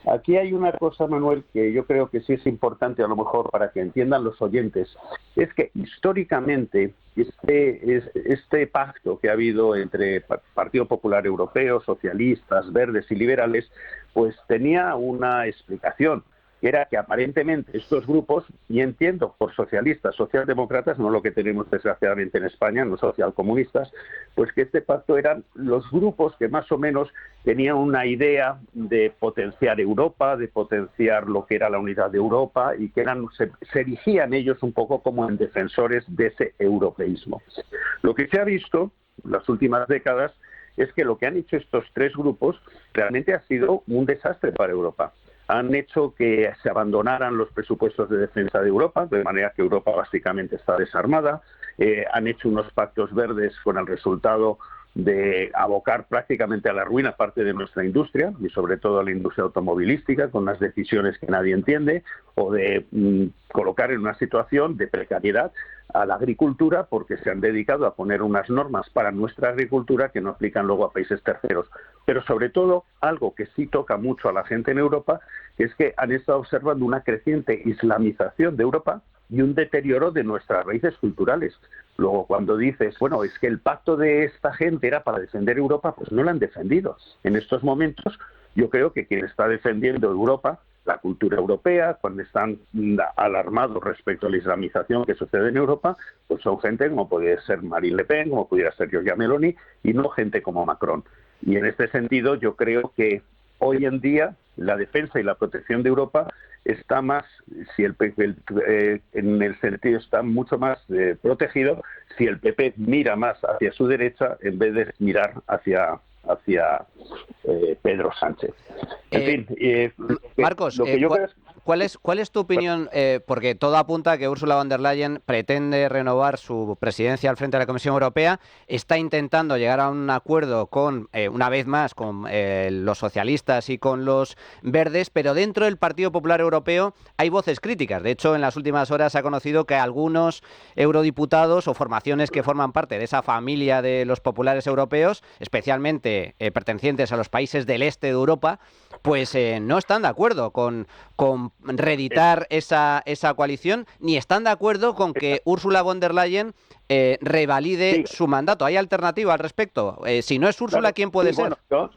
Aquí hay una cosa, Manuel, que yo creo que sí es importante a lo mejor para que entiendan los oyentes, es que históricamente este pacto que ha habido entre Partido Popular Europeo, socialistas, verdes y liberales, pues tenía una explicación, que era que aparentemente estos grupos, y entiendo por socialistas, socialdemócratas, no lo que tenemos desgraciadamente en España, no socialcomunistas, pues que este pacto eran los grupos que más o menos tenían una idea de potenciar Europa, de potenciar lo que era la unidad de Europa y que se erigían ellos un poco como en defensores de ese europeísmo. Lo que se ha visto en las últimas décadas es que lo que han hecho estos tres grupos realmente ha sido un desastre para Europa. Han hecho que se abandonaran los presupuestos de defensa de Europa, de manera que Europa básicamente está desarmada. Han hecho unos pactos verdes con el resultado de abocar prácticamente a la ruina parte de nuestra industria, y sobre todo a la industria automovilística, con unas decisiones que nadie entiende, o de colocar en una situación de precariedad a la agricultura, porque se han dedicado a poner unas normas para nuestra agricultura que no aplican luego a países terceros. Pero sobre todo, algo que sí toca mucho a la gente en Europa, que es que han estado observando una creciente islamización de Europa y un deterioro de nuestras raíces culturales. Luego, cuando dices, bueno, es que el pacto de esta gente era para defender Europa, pues no lo han defendido. En estos momentos, yo creo que quien está defendiendo Europa, la cultura europea, cuando están alarmados respecto a la islamización que sucede en Europa, pues son gente como podría ser Marine Le Pen, como pudiera ser Giorgia Meloni, y no gente como Macron. Y en este sentido, yo creo que hoy en día la defensa y la protección de Europa está más, en el sentido está mucho más protegido si el PP mira más hacia su derecha en vez de mirar hacia hacia Pedro Sánchez. En fin, Marcos, lo que yo creo es... ¿cuál es tu opinión? Porque todo apunta a que Ursula von der Leyen pretende renovar su presidencia al frente de la Comisión Europea, está intentando llegar a un acuerdo con, una vez más, con los socialistas y con los verdes, pero dentro del Partido Popular Europeo hay voces críticas. De hecho, en las últimas horas se ha conocido que algunos eurodiputados o formaciones que forman parte de esa familia de los populares europeos, especialmente pertenecientes a los países del este de Europa, pues no están de acuerdo con reeditar esa coalición, ni están de acuerdo con que Ursula von der Leyen revalide su mandato. ¿Hay alternativa al respecto? Si no es Ursula, ¿quién puede ser? Bueno,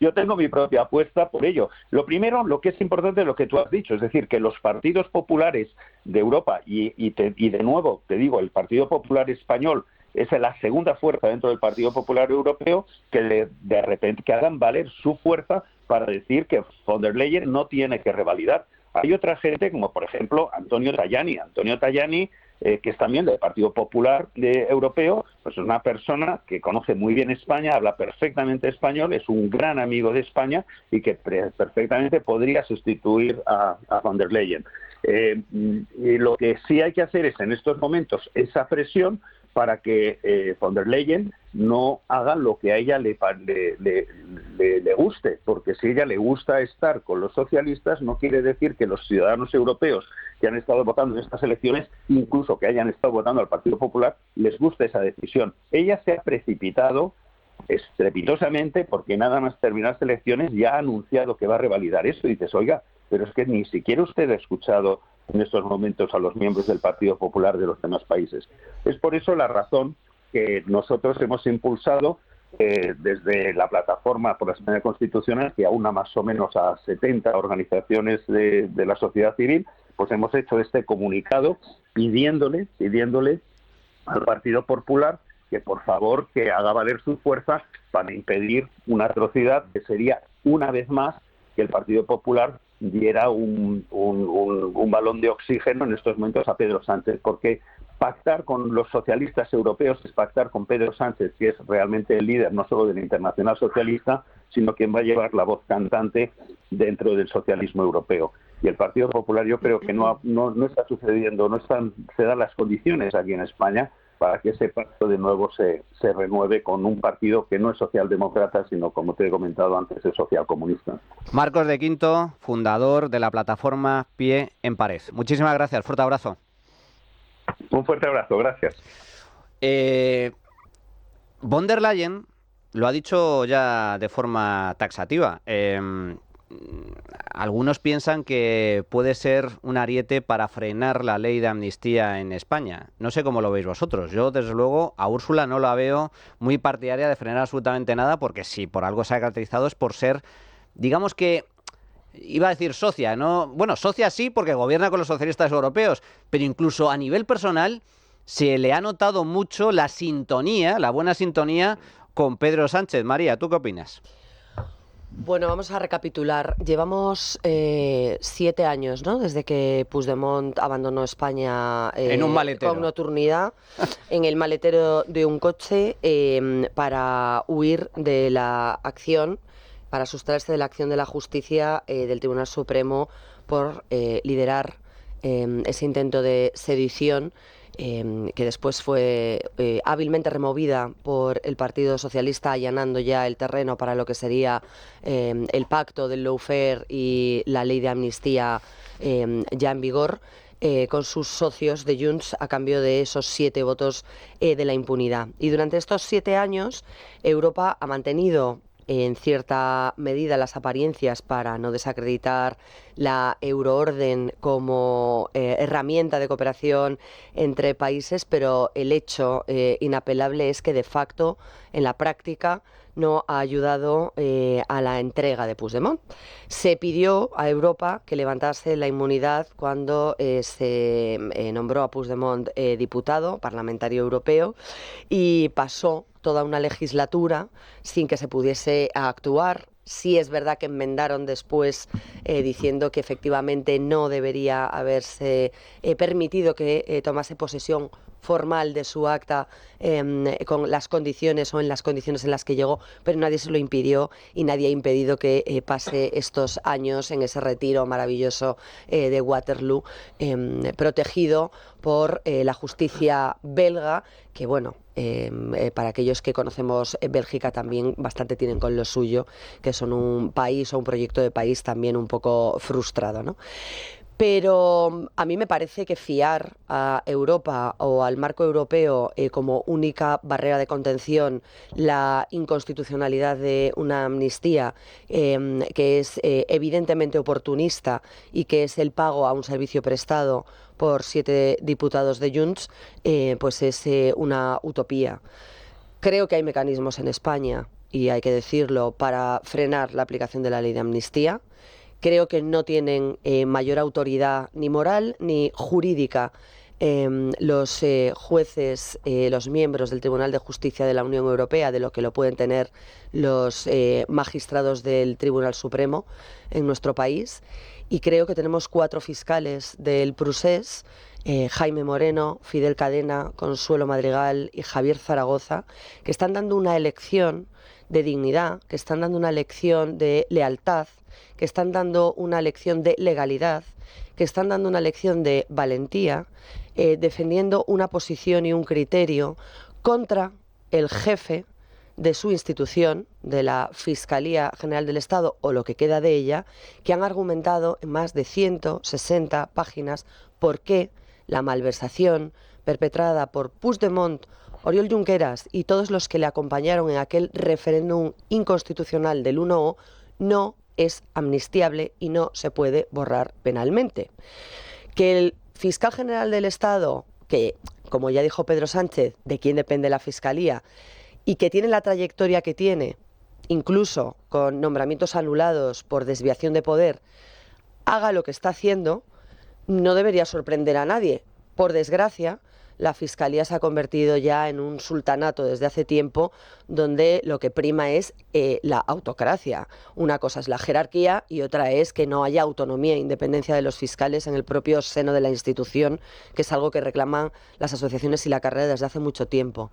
yo tengo mi propia apuesta por ello. Lo primero, lo que es importante es lo que tú has dicho, es decir, que los partidos populares de Europa, y de nuevo te digo, el Partido Popular Español es la segunda fuerza dentro del Partido Popular Europeo, que de repente que hagan valer su fuerza para decir que von der Leyen no tiene que revalidar. Hay otra gente, como por ejemplo Antonio Tajani, que es también del Partido Popular Europeo, pues es una persona que conoce muy bien España, habla perfectamente español, es un gran amigo de España y que perfectamente podría sustituir a von der Leyen. Y lo que sí hay que hacer es en estos momentos esa presión para que von der Leyen no haga lo que a ella le guste, porque si a ella le gusta estar con los socialistas, no quiere decir que los ciudadanos europeos que han estado votando en estas elecciones, incluso que hayan estado votando al Partido Popular, les guste esa decisión. Ella se ha precipitado estrepitosamente porque nada más terminar las elecciones ya ha anunciado que va a revalidar eso y dices, oiga, pero es que ni siquiera usted ha escuchado en estos momentos a los miembros del Partido Popular de los demás países. Es por eso la razón que nosotros hemos impulsado desde la plataforma por la Asamblea Constitucional, que aúna más o menos a 70 organizaciones de la sociedad civil, pues hemos hecho este comunicado pidiéndole al Partido Popular que por favor que haga valer su fuerza para impedir una atrocidad que sería una vez más que el Partido Popular diera un balón de oxígeno en estos momentos a Pedro Sánchez, porque pactar con los socialistas europeos es pactar con Pedro Sánchez, que es realmente el líder no solo del Internacional Socialista, sino quien va a llevar la voz cantante dentro del socialismo europeo. Y el Partido Popular yo creo que no está sucediendo, se dan las condiciones aquí en España para que ese pacto de nuevo se renueve con un partido que no es socialdemócrata, sino, como te he comentado antes, es socialcomunista. Marcos de Quinto, fundador de la plataforma Pie en Pared. Muchísimas gracias, fuerte abrazo. Un fuerte abrazo, gracias. Von der Leyen lo ha dicho ya de forma taxativa. Algunos piensan que puede ser un ariete para frenar la ley de amnistía en España. No sé cómo lo veis vosotros. Yo, desde luego, a Úrsula no la veo muy partidaria de frenar absolutamente nada, porque si por algo se ha caracterizado es por ser, digamos que, iba a decir socia, ¿no? Bueno, socia sí, porque gobierna con los socialistas europeos, pero incluso a nivel personal se le ha notado mucho la sintonía, la buena sintonía con Pedro Sánchez. María, ¿tú qué opinas? Bueno, vamos a recapitular. Llevamos 7 años, ¿no? Desde que Puigdemont abandonó España en un maletero. Con nocturnidad, en el maletero de un coche, para huir de la acción, para sustraerse de la acción de la justicia del Tribunal Supremo por liderar ese intento de sedición, que después fue hábilmente removida por el Partido Socialista, allanando ya el terreno para lo que sería el pacto del lawfare y la ley de amnistía ya en vigor, con sus socios de Junts a cambio de esos 7 votos de la impunidad. Y durante estos 7 años Europa ha mantenido en cierta medida las apariencias para no desacreditar la euroorden como herramienta de cooperación entre países, pero el hecho inapelable es que de facto, en la práctica, no ha ayudado a la entrega de Puigdemont. Se pidió a Europa que levantase la inmunidad cuando se nombró a Puigdemont diputado parlamentario europeo, y pasó toda una legislatura sin que se pudiese actuar. Sí es verdad que enmendaron después diciendo que efectivamente no debería haberse permitido que tomase posesión formal de su acta con las condiciones o en las condiciones en las que llegó, pero nadie se lo impidió y nadie ha impedido que pase estos años en ese retiro maravilloso de Waterloo, protegido por la justicia belga, que bueno, para aquellos que conocemos Bélgica también bastante tienen con lo suyo, que son un país o un proyecto de país también un poco frustrado, ¿no? Pero a mí me parece que fiar a Europa o al marco europeo como única barrera de contención la inconstitucionalidad de una amnistía que es evidentemente oportunista y que es el pago a un servicio prestado por 7 diputados de Junts, pues es una utopía. Creo que hay mecanismos en España, y hay que decirlo, para frenar la aplicación de la ley de amnistía. Creo que no tienen mayor autoridad ni moral ni jurídica los jueces, los miembros del Tribunal de Justicia de la Unión Europea, de lo que lo pueden tener los magistrados del Tribunal Supremo en nuestro país. Y creo que tenemos 4 fiscales del Procés, Jaime Moreno, Fidel Cadena, Consuelo Madrigal y Javier Zaragoza, que están dando una lección de dignidad, que están dando una lección de lealtad, que están dando una lección de legalidad, que están dando una lección de valentía, defendiendo una posición y un criterio contra el jefe de su institución, de la Fiscalía General del Estado o lo que queda de ella, que han argumentado en más de 160 páginas por qué la malversación perpetrada por Puigdemont, Oriol Junqueras y todos los que le acompañaron en aquel referéndum inconstitucional del 1O no es amnistiable y no se puede borrar penalmente. Que el fiscal general del Estado, que, como ya dijo Pedro Sánchez, de quién depende la Fiscalía, y que tiene la trayectoria que tiene, incluso con nombramientos anulados por desviación de poder, haga lo que está haciendo, no debería sorprender a nadie. Por desgracia, la Fiscalía se ha convertido ya en un sultanato desde hace tiempo, donde lo que prima es la autocracia. Una cosa es la jerarquía y otra es que no haya autonomía e independencia de los fiscales en el propio seno de la institución, que es algo que reclaman las asociaciones y la carrera desde hace mucho tiempo.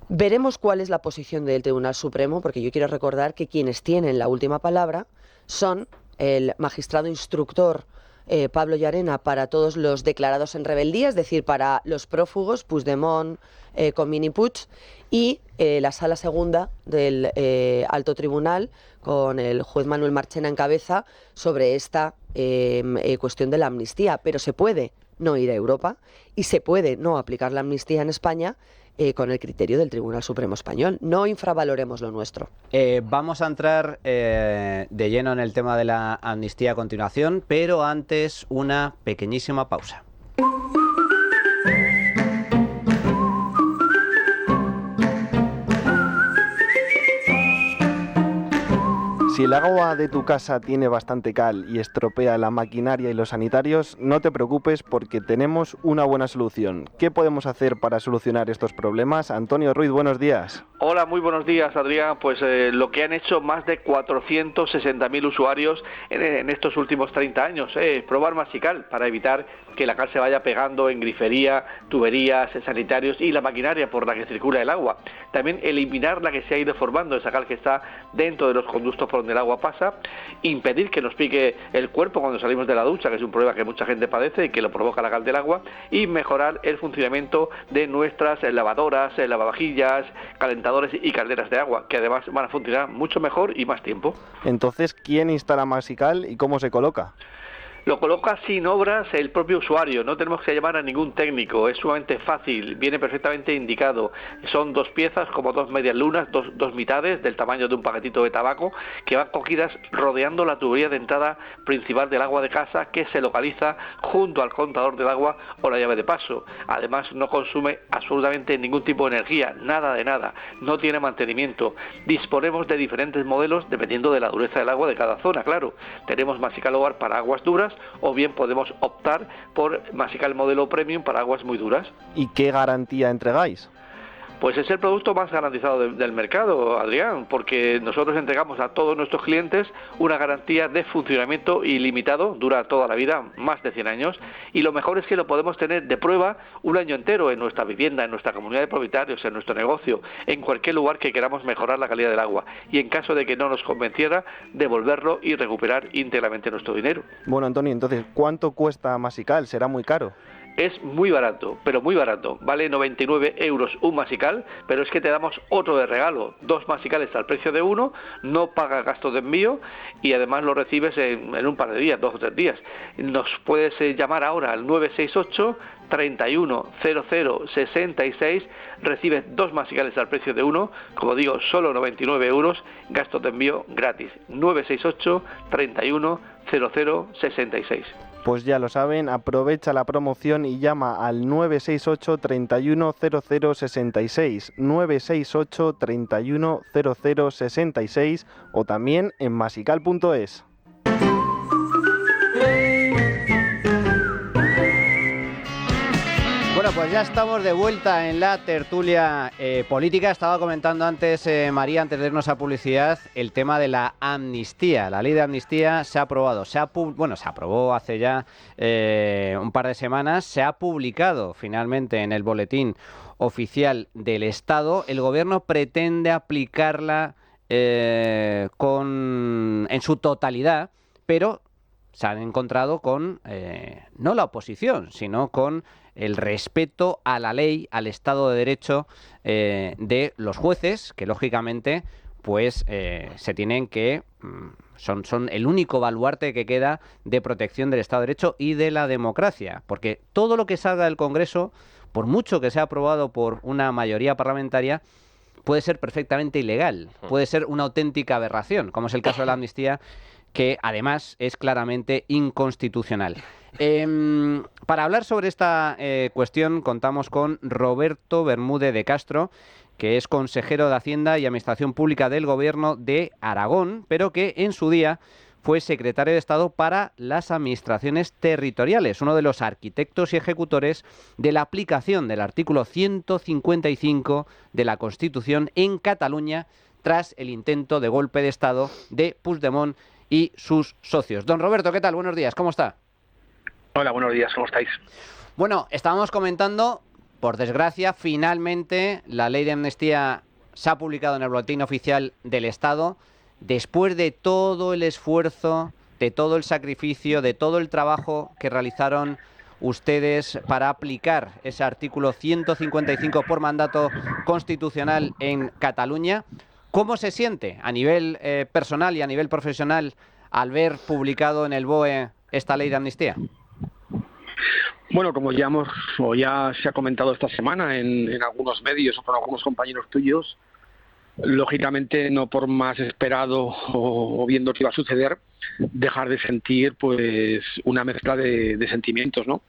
Veremos cuál es la posición del Tribunal Supremo, porque yo quiero recordar que quienes tienen la última palabra son el magistrado instructor Pablo Llarena para todos los declarados en rebeldía, es decir, para los prófugos, Puigdemont, Comín y Puig, y la Sala Segunda del Alto Tribunal, con el juez Manuel Marchena en cabeza, sobre esta cuestión de la amnistía. Pero se puede no ir a Europa y se puede no aplicar la amnistía en España con el criterio del Tribunal Supremo Español. No infravaloremos lo nuestro. Vamos a entrar de lleno en el tema de la amnistía a continuación, pero antes una pequeñísima pausa. Si el agua de tu casa tiene bastante cal y estropea la maquinaria y los sanitarios, no te preocupes porque tenemos una buena solución. ¿Qué podemos hacer para solucionar estos problemas? Antonio Ruiz, buenos días. Hola, muy buenos días, Adrián. Pues lo que han hecho más de 460.000 usuarios en estos últimos 30 años, probar Masical para evitar que la cal se vaya pegando en grifería, tuberías, sanitarios y la maquinaria por la que circula el agua. También eliminar la que se ha ido formando, esa cal que está dentro de los conductos por donde el agua pasa, impedir que nos pique el cuerpo cuando salimos de la ducha, que es un problema que mucha gente padece y que lo provoca la cal del agua, y mejorar el funcionamiento de nuestras lavadoras, lavavajillas, calentadores y calderas de agua, que además van a funcionar mucho mejor y más tiempo. Entonces, ¿quién instala Masical y cómo se coloca? Lo coloca sin obras el propio usuario, no tenemos que llamar a ningún técnico, es sumamente fácil, viene perfectamente indicado. Son 2 piezas como 2 medias lunas, dos mitades del tamaño de un paquetito de tabaco, que van cogidas rodeando la tubería de entrada principal del agua de casa, que se localiza junto al contador del agua o la llave de paso. Además no consume absolutamente ningún tipo de energía, nada de nada, no tiene mantenimiento. Disponemos de diferentes modelos dependiendo de la dureza del agua de cada zona, claro. Tenemos Masical Hogar para aguas duras, o bien podemos optar por Masical modelo Premium para aguas muy duras. ¿Y qué garantía entregáis? Pues es el producto más garantizado del mercado, Adrián, porque nosotros entregamos a todos nuestros clientes una garantía de funcionamiento ilimitado, dura toda la vida, más de 100 años, y lo mejor es que lo podemos tener de prueba un año entero en nuestra vivienda, en nuestra comunidad de propietarios, en nuestro negocio, en cualquier lugar que queramos mejorar la calidad del agua, y en caso de que no nos convenciera, devolverlo y recuperar íntegramente nuestro dinero. Bueno, Antonio, entonces, ¿cuánto cuesta Masical? ¿Será muy caro? Es muy barato, pero muy barato. Vale 99 euros un masical, pero es que te damos otro de regalo. 2 masicales al precio de uno, no pagas gastos de envío y además lo recibes en un par de días, 2 o 3 días. Nos puedes llamar ahora al 968 310066, recibes 2 masicales al precio de uno, como digo, solo 99 euros, gastos de envío gratis. 968 310066. Pues ya lo saben, aprovecha la promoción y llama al 968 310066, 968 310066 o también en masical.es. Bueno, pues ya estamos de vuelta en la tertulia política. Estaba comentando antes, María, antes de irnos a publicidad, el tema de la amnistía. La ley de amnistía se ha aprobado. Se aprobó hace ya un par de semanas. Se ha publicado finalmente en el Boletín Oficial del Estado. El Gobierno pretende aplicarla en su totalidad, pero se han encontrado con no la oposición, sino con el respeto a la ley, al Estado de Derecho de los jueces, que lógicamente pues se tienen que... Son el único baluarte que queda de protección del Estado de Derecho y de la democracia, porque todo lo que salga del Congreso, por mucho que sea aprobado por una mayoría parlamentaria, puede ser perfectamente ilegal, puede ser una auténtica aberración, como es el caso de la amnistía, que además es claramente inconstitucional. Para hablar sobre esta cuestión contamos con Roberto Bermúdez de Castro, que es consejero de Hacienda y Administración Pública del Gobierno de Aragón, pero que en su día fue secretario de Estado para las administraciones territoriales, uno de los arquitectos y ejecutores de la aplicación del artículo 155 de la Constitución en Cataluña tras el intento de golpe de Estado de Puigdemont y sus socios. Don Roberto, ¿qué tal? Buenos días, ¿cómo está? Hola, buenos días, ¿cómo estáis? Bueno, estábamos comentando, por desgracia, finalmente la ley de amnistía se ha publicado en el Boletín Oficial del Estado, después de todo el esfuerzo, de todo el sacrificio, de todo el trabajo que realizaron ustedes para aplicar ese artículo 155 por mandato constitucional en Cataluña. ¿Cómo se siente a nivel personal y a nivel profesional al ver publicado en el BOE esta ley de amnistía? Bueno, como ya se ha comentado esta semana en algunos medios o con algunos compañeros tuyos, lógicamente no por más esperado o viendo que iba a suceder, dejar de sentir pues una mezcla de sentimientos, ¿no?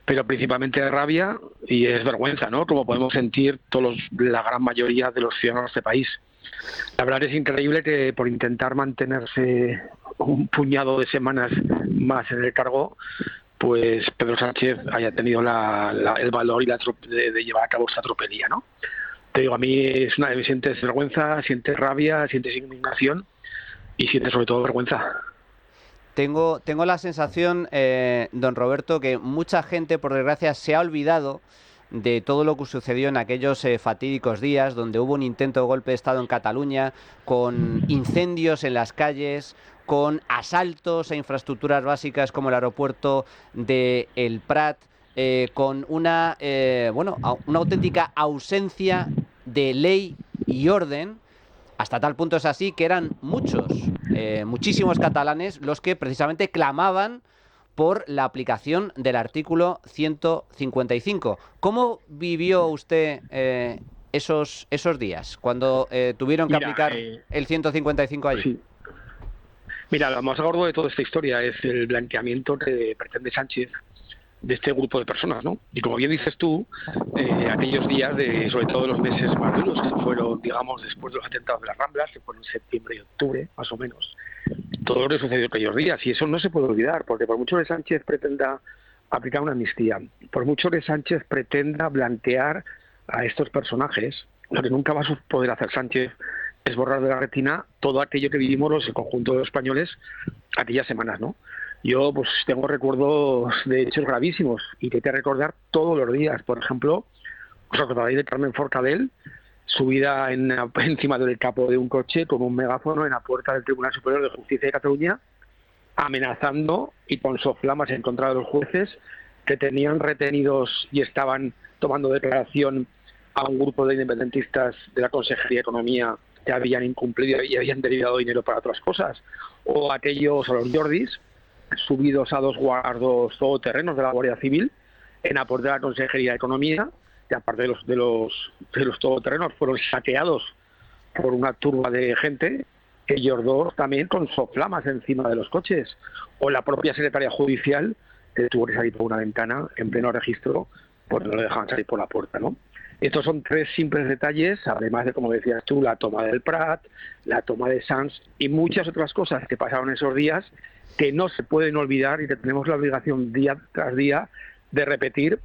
Pero principalmente de rabia y es vergüenza, ¿no? Como podemos sentir la gran mayoría de los ciudadanos de este país. La verdad es increíble que por intentar mantenerse un puñado de semanas más en el cargo, pues Pedro Sánchez haya tenido el valor y de llevar a cabo esta tropelía, ¿no? Te digo, a mí sientes vergüenza, sientes rabia, sientes indignación y sientes sobre todo vergüenza. Tengo la sensación, don Roberto, que mucha gente, por desgracia, se ha olvidado de todo lo que sucedió en aquellos fatídicos días donde hubo un intento de golpe de Estado en Cataluña, con incendios en las calles, con asaltos a infraestructuras básicas como el aeropuerto de El Prat, con una auténtica ausencia de ley y orden, hasta tal punto es así que eran muchísimos catalanes los que precisamente clamaban por la aplicación del artículo 155. ¿Cómo vivió usted esos días, cuando tuvieron que aplicar el 155 allí? Sí. Mira, lo más gordo de toda esta historia es el blanqueamiento que pretende Sánchez de este grupo de personas, ¿no? Y como bien dices tú, aquellos días sobre todo los meses más duros, que fueron, digamos, después de los atentados de las Ramblas, que fueron en septiembre y octubre, más o menos, todo lo que sucedió aquellos días, y eso no se puede olvidar, porque por mucho que Sánchez pretenda aplicar una amnistía, por mucho que Sánchez pretenda blanquear a estos personajes, lo que nunca va a poder hacer Sánchez es borrar de la retina todo aquello que vivimos el conjunto de los españoles aquellas semanas, ¿no? Yo pues tengo recuerdos de hechos gravísimos y que hay que recordar todos los días. Por ejemplo, os acordaréis de Carmen Forcadell, subida encima del capó de un coche con un megáfono en la puerta del Tribunal Superior de Justicia de Cataluña, amenazando y con soflamas en contra de los jueces que tenían retenidos y estaban tomando declaración a un grupo de independentistas de la Consejería de Economía que habían incumplido y habían derivado dinero para otras cosas, o aquellos, a los Jordis, subidos a 2 guardos todoterrenos de la Guardia Civil en apoyo de la Consejería de Economía, que aparte de los todoterrenos fueron saqueados por una turba de gente, ellos dos también con soflamas encima de los coches, o la propia secretaria judicial que tuvo que salir por una ventana en pleno registro porque no le dejaban salir por la puerta, ¿no? Estos son 3 simples detalles, además de, como decías tú, la toma del Prat, la toma de Sants y muchas otras cosas que pasaron esos días que no se pueden olvidar y que tenemos la obligación día tras día de repetir,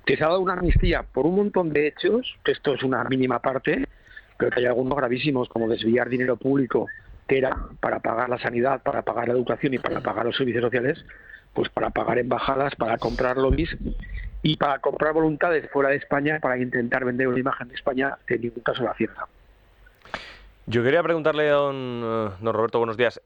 que se ha dado una amnistía por un montón de hechos, que esto es una mínima parte, pero que hay algunos gravísimos, como desviar dinero público, que era para pagar la sanidad, para pagar la educación y para pagar los servicios sociales, pues para pagar embajadas, para comprar lobbies y para comprar voluntades fuera de España para intentar vender una imagen de España que en ningún caso la cierta. Yo quería preguntarle a don Roberto, buenos días,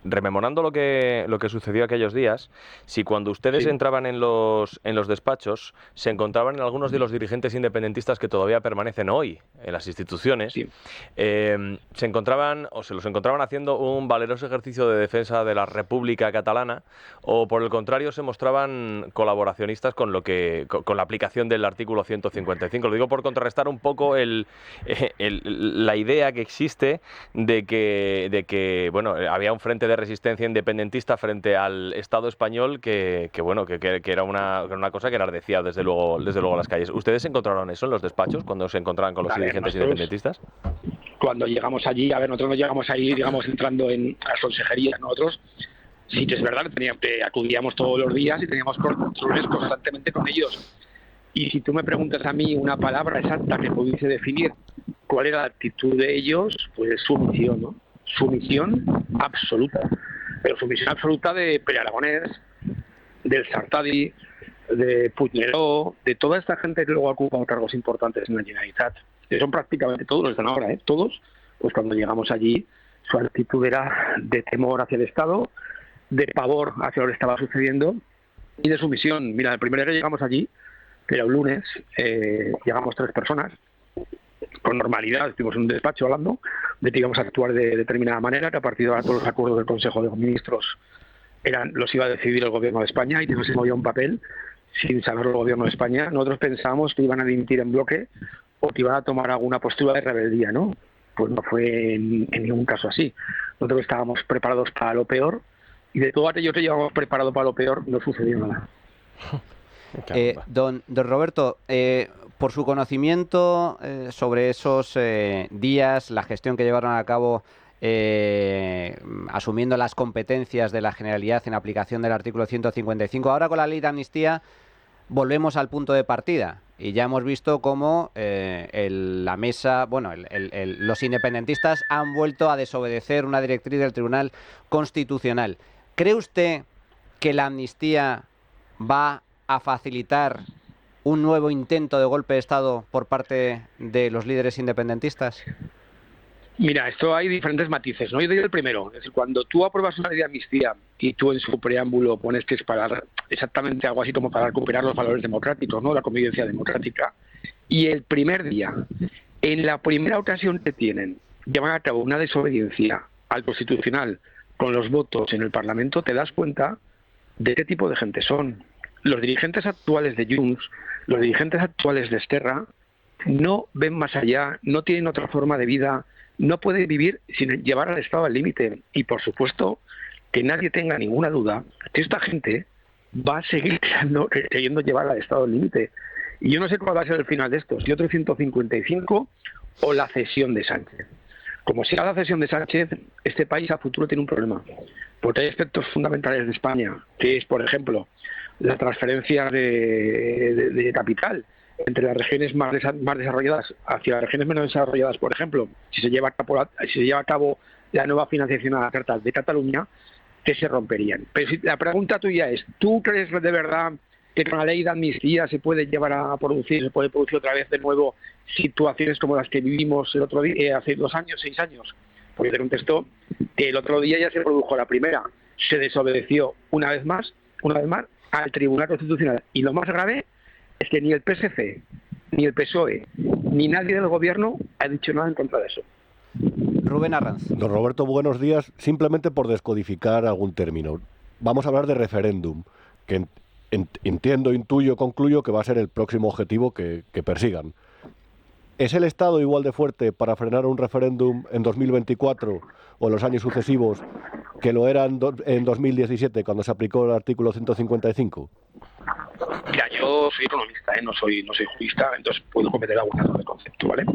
rememorando lo que sucedió aquellos días, si cuando ustedes entraban en los despachos se encontraban en algunos de los dirigentes independentistas que todavía permanecen hoy en las instituciones, se encontraban o se los encontraban haciendo un valeroso ejercicio de defensa de la República Catalana, o por el contrario se mostraban colaboracionistas con la aplicación del artículo 155. Lo digo por contrarrestar un poco la idea que existe de que bueno, había un frente de resistencia independentista frente al Estado español que era una cosa que enardecía desde luego las calles. ¿Ustedes encontraron eso en los despachos cuando se encontraban con los dirigentes independentistas? Cuando llegamos allí, nosotros no llegamos ahí, digamos, entrando en las consejerías, nosotros sí que es verdad que acudíamos todos los días y teníamos controles constantemente con ellos. Y si tú me preguntas a mí una palabra exacta que pudiese definir cuál era la actitud de ellos, pues sumisión, ¿no? Sumisión absoluta. Pero sumisión absoluta de Pere Aragonés, del Sartadi, de Puigneró, de toda esta gente que luego ha ocupado cargos importantes en la Generalitat. Que son prácticamente todos los que están ahora, ¿eh? Todos, pues cuando llegamos allí, su actitud era de temor hacia el Estado, de pavor hacia lo que estaba sucediendo y de sumisión. Mira, el primer día que llegamos allí, que era un lunes, llegamos 3 personas, con normalidad, estuvimos en un despacho hablando de que íbamos a actuar de determinada manera, que a partir de ahora todos los acuerdos del Consejo de Ministros los iba a decidir el Gobierno de España y que no se movía un papel sin saberlo el Gobierno de España. Nosotros pensábamos que iban a dimitir en bloque o que iban a tomar alguna postura de rebeldía, ¿no? Pues no fue en ningún caso así. Nosotros estábamos preparados para lo peor y de todo aquello que llevábamos preparado para lo peor no sucedió nada. Don Roberto, por su conocimiento sobre esos días, la gestión que llevaron a cabo asumiendo las competencias de la Generalidad en aplicación del artículo 155, ahora con la ley de amnistía volvemos al punto de partida y ya hemos visto cómo la mesa, los independentistas han vuelto a desobedecer una directriz del Tribunal Constitucional. ¿Cree usted que la amnistía va a facilitar un nuevo intento de golpe de Estado por parte de los líderes independentistas? Mira, esto hay diferentes matices, ¿no? Yo diría el primero, es decir, cuando tú apruebas una ley de amnistía y tú en su preámbulo pones que es para exactamente algo así como para recuperar los valores democráticos, ¿no? La convivencia democrática, y el primer día, en la primera ocasión que tienen, llevan a cabo una desobediencia al Constitucional con los votos en el Parlamento, te das cuenta de qué tipo de gente son. Los dirigentes actuales de Junts, los dirigentes actuales de Esquerra, no ven más allá, no tienen otra forma de vida, no pueden vivir sin llevar al Estado al límite. Y por supuesto, que nadie tenga ninguna duda que esta gente va a seguir queriendo llevar al Estado al límite. Y yo no sé cuál va a ser el final de esto, si otro 155 o la cesión de Sánchez. Como sea la cesión de Sánchez, este país a futuro tiene un problema. Porque hay aspectos fundamentales de España, que es, por ejemplo, la transferencia de capital entre las regiones más desarrolladas hacia las regiones menos desarrolladas, por ejemplo, si se lleva a cabo la nueva financiación a la carta de Cataluña, que se romperían. Pero si la pregunta tuya es, ¿tú crees de verdad que con la ley de amnistía se puede se puede producir otra vez de nuevo situaciones como las que vivimos el otro día, hace 2 años, 6 años? Porque te contesto que el otro día ya se produjo la primera, se desobedeció una vez más al Tribunal Constitucional. Y lo más grave es que ni el PSC, ni el PSOE, ni nadie del Gobierno ha dicho nada en contra de eso. Rubén Arranz. Don Roberto, buenos días. Simplemente por descodificar algún término. Vamos a hablar de referéndum, que entiendo, intuyo, concluyo que va a ser el próximo objetivo que persigan. ¿Es el Estado igual de fuerte para frenar un referéndum en 2024 o en los años sucesivos que lo era en 2017 cuando se aplicó el artículo 155? Mira, yo soy economista, no soy jurista, entonces puedo cometer algún error de concepto, ¿vale?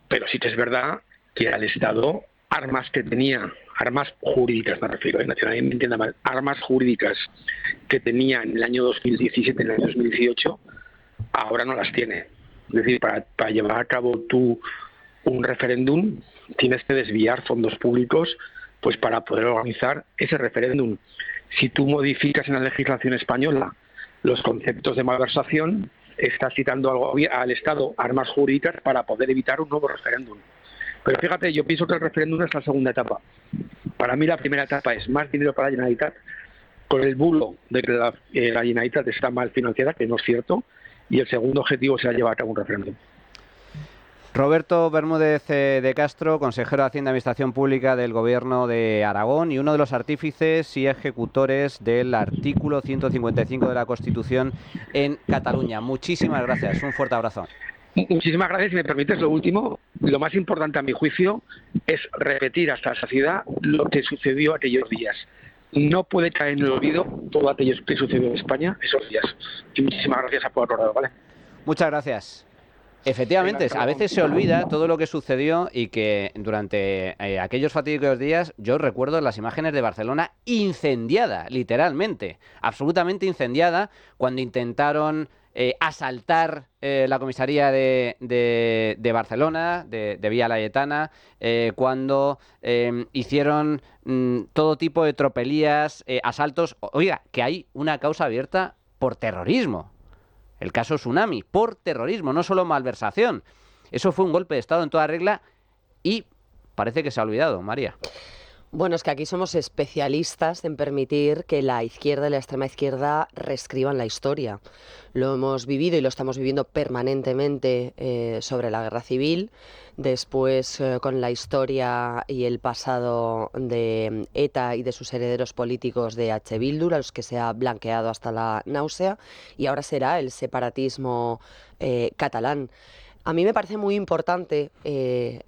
Pero sí que es verdad que al Estado armas jurídicas, me refiero, nadie me entienda mal, armas jurídicas que tenía en el año 2017, en el año 2018, ahora no las tiene. Es decir, para llevar a cabo tú un referéndum tienes que desviar fondos públicos pues para poder organizar ese referéndum. Si tú modificas en la legislación española los conceptos de malversación, estás citando al Estado armas jurídicas para poder evitar un nuevo referéndum. Pero fíjate, yo pienso que el referéndum es la segunda etapa. Para mí la primera etapa es más dinero para la Generalitat, con el bulo de que la Generalitat está mal financiada, que no es cierto, y el segundo objetivo será llevar a cabo un referéndum. Roberto Bermúdez de Castro, consejero de Hacienda y Administración Pública del Gobierno de Aragón y uno de los artífices y ejecutores del artículo 155 de la Constitución en Cataluña. Muchísimas gracias, un fuerte abrazo. Muchísimas gracias. Si me permites, lo último, lo más importante a mi juicio es repetir hasta la saciedad lo que sucedió aquellos días. No puede caer en el olvido todo aquello que sucedió en España esos días. Y muchísimas gracias por acordar, ¿vale? Muchas gracias. Efectivamente, a veces se olvida todo lo que sucedió y que durante aquellos fatídicos días yo recuerdo las imágenes de Barcelona incendiada, literalmente, absolutamente incendiada, cuando intentaron asaltar la comisaría de Barcelona, de Vía Laietana, cuando hicieron todo tipo de tropelías, asaltos. Oiga, que hay una causa abierta por terrorismo. El caso Tsunami, por terrorismo, no solo malversación. Eso fue un golpe de Estado en toda regla y parece que se ha olvidado, María. Bueno, es que aquí somos especialistas en permitir que la izquierda y la extrema izquierda reescriban la historia. Lo hemos vivido y lo estamos viviendo permanentemente sobre la guerra civil, después con la historia y el pasado de ETA y de sus herederos políticos de H. Bildu, a los que se ha blanqueado hasta la náusea, y ahora será el separatismo catalán. A mí me parece muy importante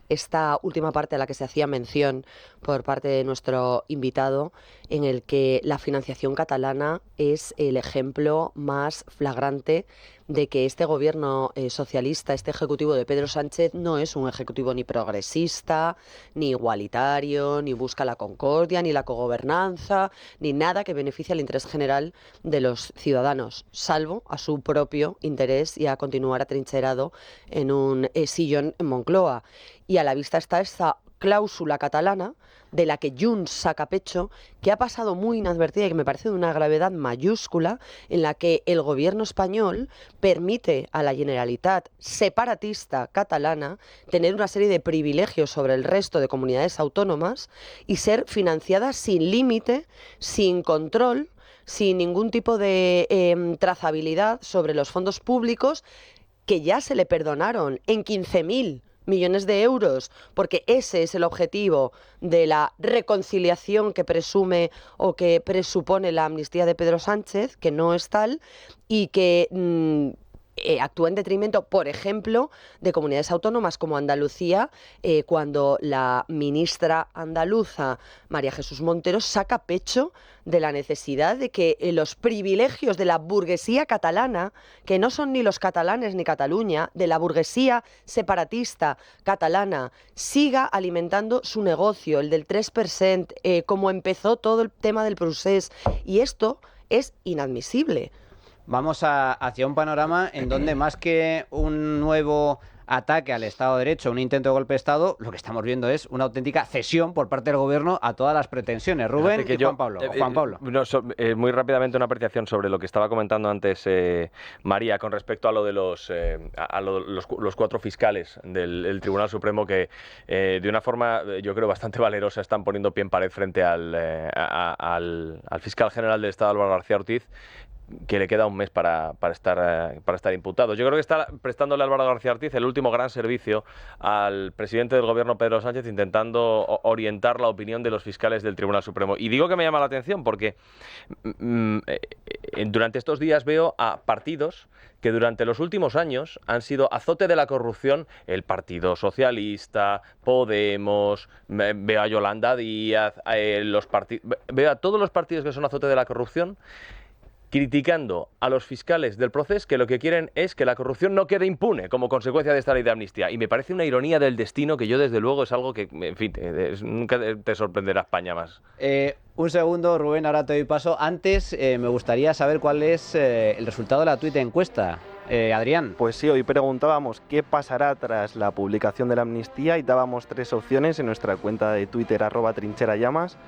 esta última parte a la que se hacía mención por parte de nuestro invitado, en el que la financiación catalana es el ejemplo más flagrante de que este gobierno socialista, este ejecutivo de Pedro Sánchez, no es un ejecutivo ni progresista, ni igualitario, ni busca la concordia, ni la cogobernanza, ni nada que beneficie al interés general de los ciudadanos, salvo a su propio interés y a continuar atrincherado en un sillón en Moncloa. Y a la vista está esta cláusula catalana de la que Junts saca pecho, que ha pasado muy inadvertida y que me parece de una gravedad mayúscula, en la que el gobierno español permite a la Generalitat separatista catalana tener una serie de privilegios sobre el resto de comunidades autónomas y ser financiada sin límite, sin control, sin ningún tipo de trazabilidad sobre los fondos públicos, que ya se le perdonaron en 15.000 millones de euros, porque ese es el objetivo de la reconciliación que presume o que presupone la amnistía de Pedro Sánchez, que no es tal, y que actúa en detrimento, por ejemplo, de comunidades autónomas como Andalucía, cuando la ministra andaluza, María Jesús Montero, saca pecho de la necesidad de que los privilegios de la burguesía catalana, que no son ni los catalanes ni Cataluña, de la burguesía separatista catalana, siga alimentando su negocio, el del 3%, como empezó todo el tema del procés. Y esto es inadmisible. vamos hacia un panorama en donde más que un nuevo ataque al Estado de Derecho, un intento de golpe de Estado, lo que estamos viendo es una auténtica cesión por parte del Gobierno a todas las pretensiones. Rubén y Juan Pablo. Muy rápidamente una apreciación sobre lo que estaba comentando antes María con respecto a lo de los 4 fiscales del Tribunal Supremo que de una forma, yo creo, bastante valerosa están poniendo pie en pared frente al fiscal general del Estado, Álvaro García Ortiz, que le queda un mes para estar imputado. Yo creo que está prestándole a Álvaro García Ortiz el último gran servicio al presidente del Gobierno, Pedro Sánchez, intentando orientar la opinión de los fiscales del Tribunal Supremo. Y digo que me llama la atención porque durante estos días veo a partidos que durante los últimos años han sido azote de la corrupción, el Partido Socialista, Podemos, veo a Yolanda Díaz, veo a todos los partidos que son azote de la corrupción, criticando a los fiscales del proceso que lo que quieren es que la corrupción no quede impune como consecuencia de esta ley de amnistía. Y me parece una ironía del destino que yo, desde luego, es algo que, en fin, nunca te sorprenderá España más. Un segundo, Rubén, ahora te doy paso. Antes me gustaría saber cuál es el resultado de la tuit encuesta. Adrián. Pues sí, hoy preguntábamos qué pasará tras la publicación de la amnistía y dábamos 3 opciones en nuestra cuenta de Twitter, @trincherallamas.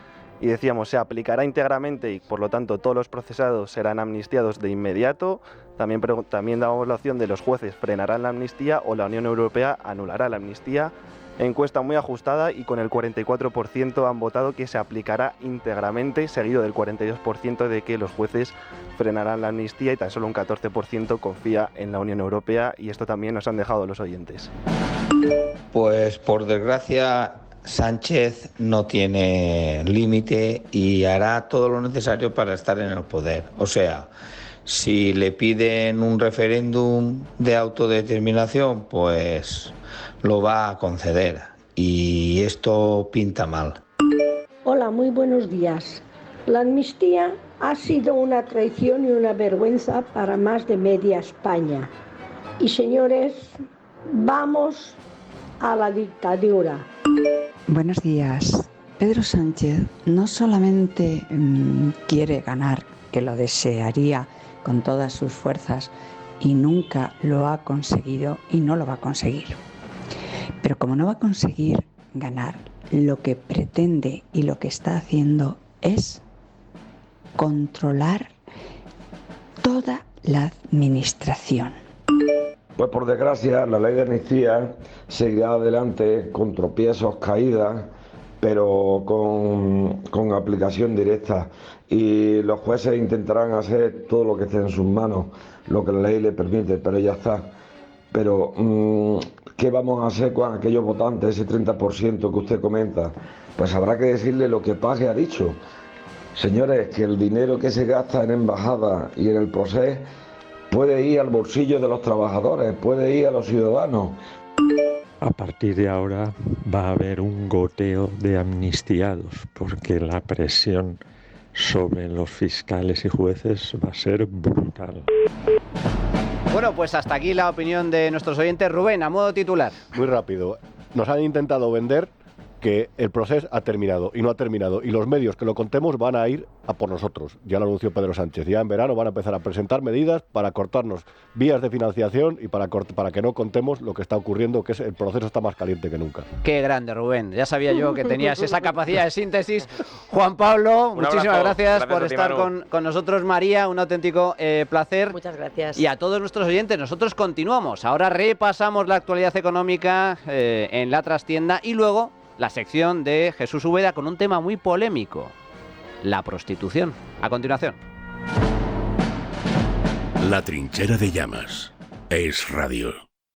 Y decíamos, se aplicará íntegramente y por lo tanto todos los procesados serán amnistiados de inmediato. También dábamos la opción de los jueces frenarán la amnistía o la Unión Europea anulará la amnistía. Encuesta muy ajustada y con el 44% han votado que se aplicará íntegramente, seguido del 42% de que los jueces frenarán la amnistía y tan solo un 14% confía en la Unión Europea, y esto también nos han dejado los oyentes. Pues por desgracia Sánchez no tiene límite y hará todo lo necesario para estar en el poder. O sea, si le piden un referéndum de autodeterminación, pues lo va a conceder. Y esto pinta mal. Hola, muy buenos días. La amnistía ha sido una traición y una vergüenza para más de media España. Y señores, vamos a la dictadura. Buenos días. Pedro Sánchez no solamente quiere ganar, que lo desearía con todas sus fuerzas y nunca lo ha conseguido y no lo va a conseguir. Pero como no va a conseguir ganar, lo que pretende y lo que está haciendo es controlar toda la administración. Pues por desgracia la ley de amnistía seguirá adelante con tropiezos, caídas, pero con aplicación directa, y los jueces intentarán hacer todo lo que esté en sus manos, lo que la ley le permite, pero ya está. Pero ¿qué vamos a hacer con aquellos votantes, ese 30% que usted comenta? Pues habrá que decirle lo que Page ha dicho. Señores, que el dinero que se gasta en embajada y en el proceso puede ir al bolsillo de los trabajadores, puede ir a los ciudadanos. A partir de ahora va a haber un goteo de amnistiados, porque la presión sobre los fiscales y jueces va a ser brutal. Bueno, pues hasta aquí la opinión de nuestros oyentes. Rubén, a modo titular. Muy rápido. Nos han intentado vender que el proceso ha terminado y no ha terminado, y los medios que lo contemos van a ir a por nosotros. Ya lo anunció Pedro Sánchez. Ya en verano van a empezar a presentar medidas para cortarnos vías de financiación y para que no contemos lo que está ocurriendo, que es el proceso está más caliente que nunca. Qué grande, Rubén. Ya sabía yo que tenías esa capacidad de síntesis. Juan Pablo, muchísimas gracias por estar con nosotros. María, un auténtico placer. Muchas gracias. Y a todos nuestros oyentes, nosotros continuamos. Ahora repasamos la actualidad económica en la trastienda y luego la sección de Jesús Úbeda con un tema muy polémico, la prostitución. A continuación. La Trinchera de Llamas. Es Radio.